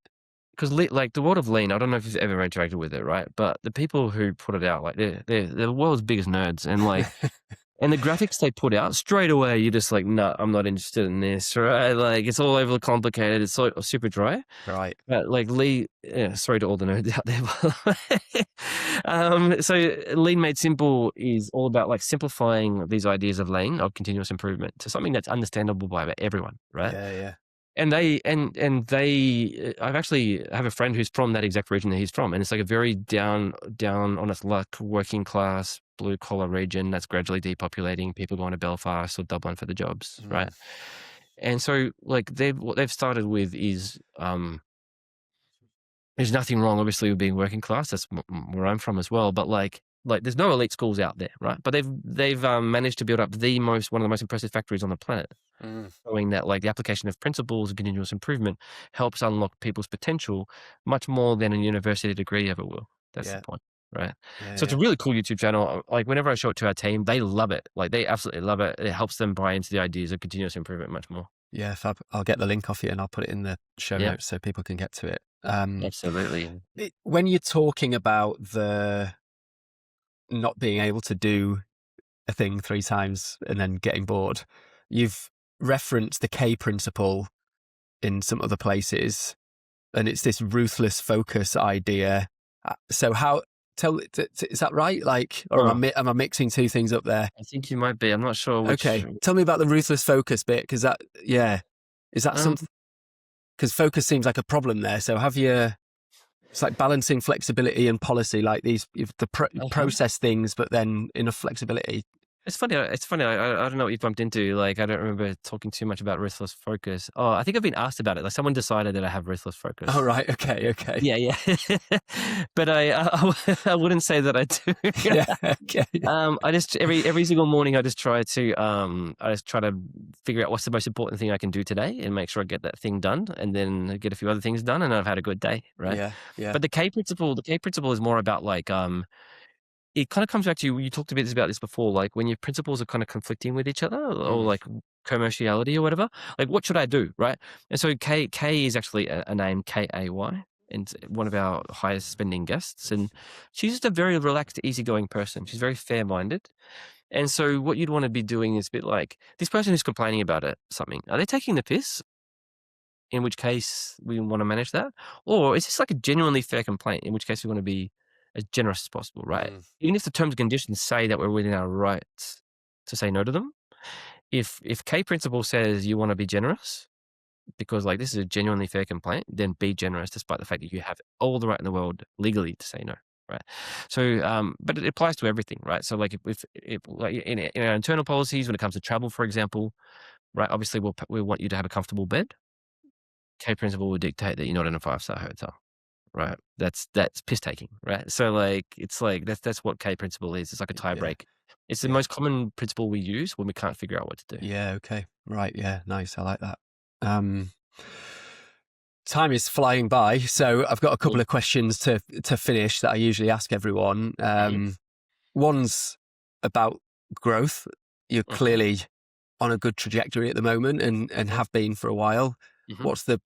Because like the world of lean, I don't know if you've ever interacted with it, right? But the people who put it out, like they're the world's biggest nerds, and like and the graphics they put out straight away, you're just like, no, I'm not interested in this, right? Like it's all overly complicated. It's so super dry. Right. But like sorry to all the nerds out there. By the way. So Lean Made Simple is all about like simplifying these ideas of lean, of continuous improvement, to something that's understandable by everyone, right? Yeah. And they I've actually have a friend who's from that exact region that he's from, and it's like a very down on its luck, working class, blue collar region that's gradually depopulating. People going to Belfast or Dublin for the jobs, right? And so like what they've started with is there's nothing wrong, obviously, with being working class. That's where I'm from as well. But like there's no elite schools out there, right? But they've managed to build up one of the most impressive factories on the planet, showing that like the application of principles of continuous improvement helps unlock people's potential much more than a university degree ever will. That's the point, right? So it's a really cool YouTube channel. Like whenever I show it to our team, they love it. Like they absolutely love it. It helps them buy into the ideas of continuous improvement much more. Yeah, fab. I'll get the link off you and I'll put it in the show notes so people can get to it. Absolutely. When you're talking about the not being able to do a thing 3 times and then getting bored, you've referenced the K principle in some other places, and it's this ruthless focus idea. So is that right? Like, or am I mixing 2 things up there? I think you might be. I'm not sure which. Okay. Tell me about the ruthless focus bit, because is that something? Because focus seems like a problem there. So it's like balancing flexibility and policy, like these, process things, but then enough flexibility. It's funny. I don't know what you've bumped into. Like, I don't remember talking too much about ruthless focus. Oh, I think I've been asked about it. Like, someone decided that I have ruthless focus. Oh, right. Okay. Yeah. But I wouldn't say that I do. Yeah. Okay. I just every single morning I just try to figure out what's the most important thing I can do today and make sure I get that thing done, and then get a few other things done, and I've had a good day, right? Yeah. But the K principle is more about like it kind of comes back to you talked a bit about this before, like when your principles are kind of conflicting with each other, or like commerciality or whatever, like what should I do, right? And so K is actually a name, KAY, and one of our highest spending guests, and she's just a very relaxed, easygoing person. She's very fair-minded. And so what you'd want to be doing is a bit like this person who's complaining about something. Are they taking the piss? In which case we want to manage that, or is this like a genuinely fair complaint? In which case we want to be as generous as possible, right? Even if the terms and conditions say that we're within our rights to say no to them. If K principle says you want to be generous because like this is a genuinely fair complaint, then be generous despite the fact that you have all the right in the world legally to say no, right? So, but it applies to everything, right? So like if like in our internal policies when it comes to travel, for example, right? Obviously we want you to have a comfortable bed. K principle would dictate that you're not in a 5-star hotel. Right. That's piss taking. Right. So like, it's like, that's what K principle is. It's like a tie break. It's the most common principle we use when we can't figure out what to do. Yeah. Okay. Right. Yeah. Nice. I like that. Time is flying by. So I've got a couple of questions to finish that I usually ask everyone. One's about growth. You're clearly on a good trajectory at the moment and have been for a while. What's the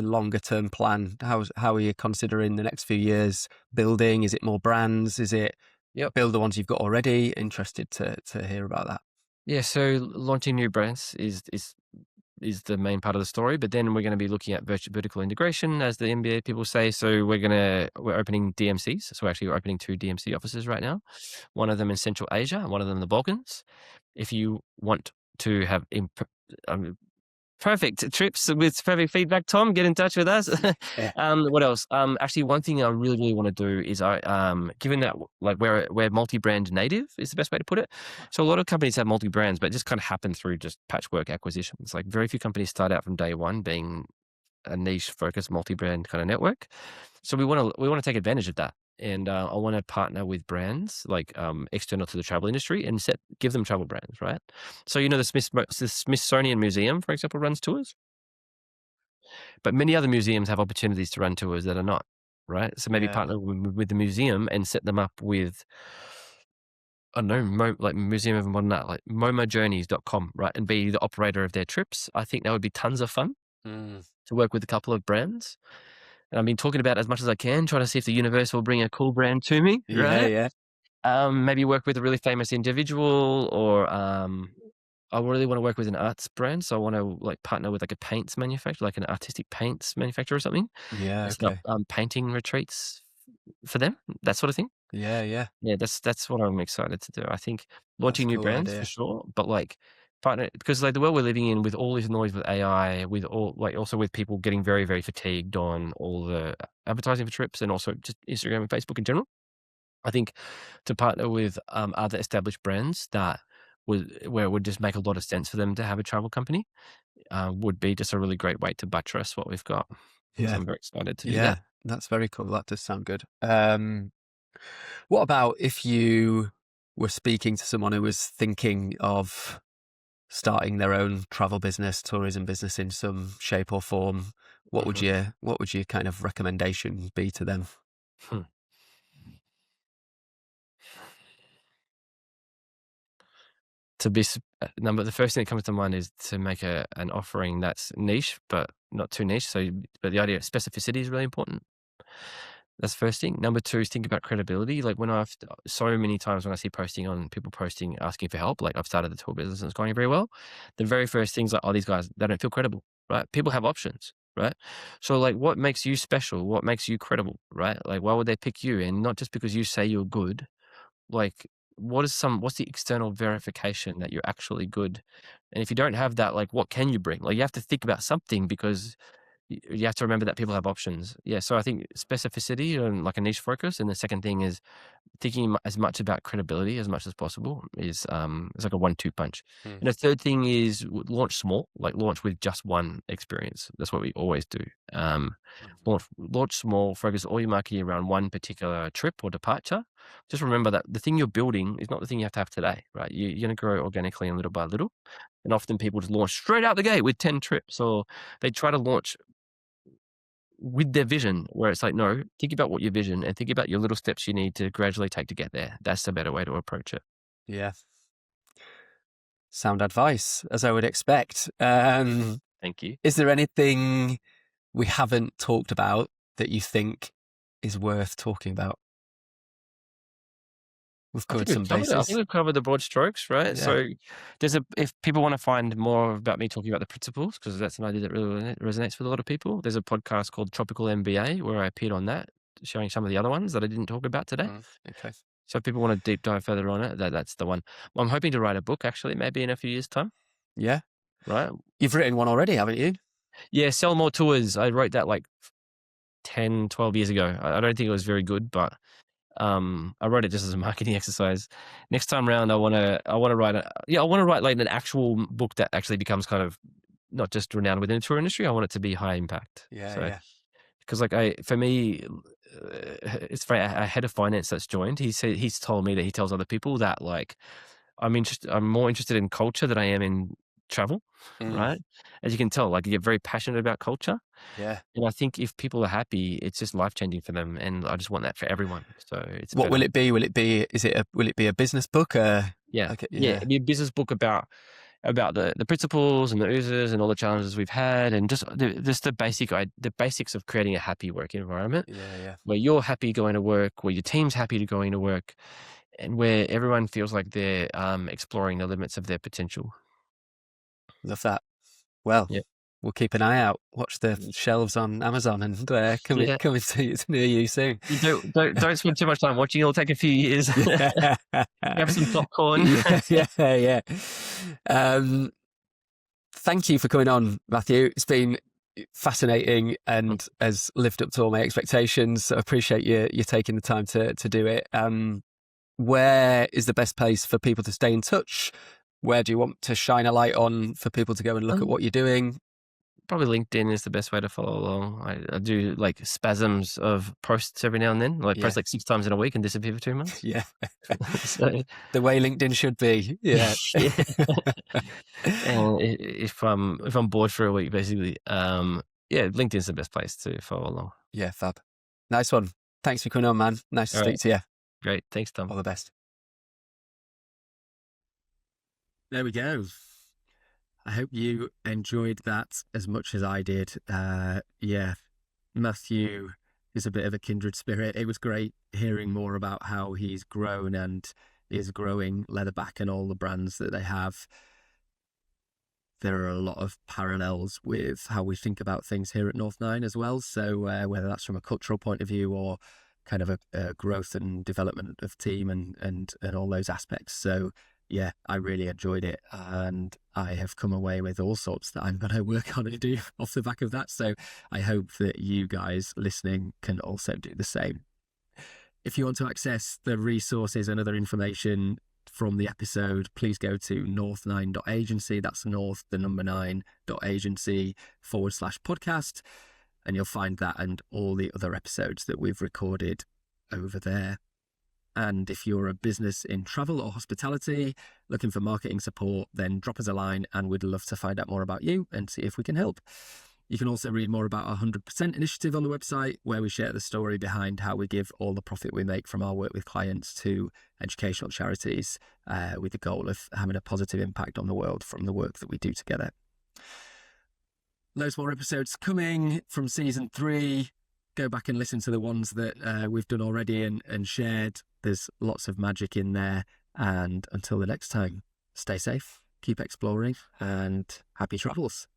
longer term plan? How are you considering the next few years building? Is it more brands? Is it build the ones you've got already? Interested to hear about that. Yeah, so launching new brands is the main part of the story, but then we're going to be looking at vertical integration, as the MBA people say. So we're opening DMCs. So we're opening 2 DMC offices right now. One of them in Central Asia, and one of them in the Balkans. If you want to have perfect trips with perfect feedback, Tom, get in touch with us. What else? Actually, one thing I really, really want to do is given that like we're multi-brand native is the best way to put it. So a lot of companies have multi-brands, but it just kind of happen through just patchwork acquisitions. Like very few companies start out from day one being a niche focused multi-brand kind of network. So we want to take advantage of that. and I want to partner with brands like external to the travel industry and give them travel brands, right? So the Smithsonian Museum, for example, runs tours, but many other museums have opportunities to run tours that are not, right? So maybe Yeah. partner with the museum and set them up with, I don't know, like Museum of Modern Art, like momojourneys.com, right? And be the operator of their trips. I think that would be tons of fun to work with a couple of brands. And I've been talking about as much as I can, trying to see if the universe will bring a cool brand to me, Yeah, right? yeah. Maybe work with a really famous individual, or I really want to work with an arts brand. So I want to like partner with like a paints manufacturer, like an artistic paints manufacturer or something, Yeah, and set okay. up painting retreats for them, that sort of thing. Yeah, yeah. Yeah, that's what I'm excited to do. I think That's a launching new cool brands for idea. sure, but like partner, because like the world we're living in with all this noise with AI, with all like also with people getting very, very fatigued on all the advertising for trips and also just Instagram and Facebook in general. I think to partner with other established brands where it would just make a lot of sense for them to have a travel company would be just a really great way to buttress what we've got. And so Yeah. I'm very excited to do Yeah. that. That's very cool. That does sound good. What about if you were speaking to someone who was thinking of starting their own travel business, tourism business in some shape or form? What would Mhm. your kind of recommendation be to them? Hmm. To be the first thing that comes to mind is to make an offering that's niche but not too niche. So, but the idea of specificity is really important. That's the first thing. Number two is think about credibility. Like so many times when I see people posting asking for help, like I've started the tour business and it's going very well. The very first things like, oh, these guys, they don't feel credible, right? People have options, right? So like, what makes you special? What makes you credible, right? Like, why would they pick you? And not just because you say you're good. Like, what's the external verification that you're actually good? And if you don't have that, like, what can you bring? Like, you have to think about something because you have to remember that people have options. Yeah. So I think specificity and like a niche focus. And the second thing is thinking as much about credibility as much as possible is it's like a 1-2 punch. Mm. And the third thing is launch small, like launch with just one experience. That's what we always do. Launch small, focus all your marketing around one particular trip or departure. Just remember that the thing you're building is not the thing you have to have today, right? You're going to grow organically and little by little. And often people just launch straight out the gate with 10 trips, or they try to launch with their vision, where it's like, no, think about what your vision and think about your little steps you need to gradually take to get there. That's the better way to approach it. Yeah. Sound advice, as I would expect. Thank you. Is there anything we haven't talked about that you think is worth talking about? We've I think covered we've some covered it. I think bases. we've covered the broad strokes, right? Yeah. So if people want to find more about me talking about the principles, because that's an idea that really resonates with a lot of people, there's a podcast called Tropical MBA where I appeared on that, showing some of the other ones that I didn't talk about today. Okay. So if people want to deep dive further on it, that's the one. I'm hoping to write a book actually, maybe in a few years' time, Yeah. right? You've written one already, haven't you? Yeah, Sell More Tours. I wrote that like 10, 12 years ago. I don't think it was very good, but I wrote it just as a marketing exercise. Next time around, I want to write like an actual book that actually becomes kind of not just renowned within the tour industry. I want it to be high impact. Yeah, So, yeah. because like for me, it's funny. A head of finance that's joined. He's told me that he tells other people that like I'm more interested in culture than I am in travel. Right? As you can tell, like you get very passionate about culture. Yeah. And I think if people are happy, it's just life changing for them, and I just want that for everyone. So it's What better. will it be? Will it be a business book? Yeah, Okay, yeah. yeah. It'd be a business book about the principles and the oozers and all the challenges we've had, and just the basics of creating a happy work environment Yeah, yeah. where you're happy going to work, where your team's happy to going to work, and where everyone feels like they're exploring the limits of their potential. Love that. Well, Yeah, we'll keep an eye out. Watch the shelves on Amazon and coming yeah. coming to near you soon. You don't spend too much time watching. It'll take a few years. Yeah. Have some popcorn. Yeah, yeah, yeah. Thank you for coming on, Matthew. It's been fascinating and has lived up to all my expectations. So I appreciate you taking the time to do it. Where is the best place for people to stay in touch? Where do you want to shine a light on for people to go and look at what you're doing? Probably LinkedIn is the best way to follow along. I do like spasms of posts every now and then, like Yeah. post like 6 times in a week and disappear for 2 months. Yeah. So The way LinkedIn should be. Yeah. yeah. And if I'm bored for a week, basically, yeah, LinkedIn's the best place to follow along. Yeah, fab. Nice one. Thanks for coming on, man. Nice to All speak right. to you. Great. Thanks, Tom. All the best. There we go. I hope you enjoyed that as much as I did. Yeah, Matthew is a bit of a kindred spirit. It was great hearing more about how he's grown and is growing Leatherback and all the brands that they have. There are a lot of parallels with how we think about things here at North Nine as well. So whether that's from a cultural point of view or kind of a growth and development of team and all those aspects. So yeah, I really enjoyed it, and I have come away with all sorts that I'm going to work on and do off the back of that. So I hope that you guys listening can also do the same. If you want to access the resources and other information from the episode, please go to north9.agency. That's north, the number 9.agency/podcast. And you'll find that and all the other episodes that we've recorded over there. And if you're a business in travel or hospitality looking for marketing support, then drop us a line and we'd love to find out more about you and see if we can help. You can also read more about our 100% initiative on the website, where we share the story behind how we give all the profit we make from our work with clients to educational charities, with the goal of having a positive impact on the world from the work that we do together. Loads more episodes coming from season 3. Go back and listen to the ones that we've done already and shared. There's lots of magic in there. And until the next time, stay safe, keep exploring, and happy travels.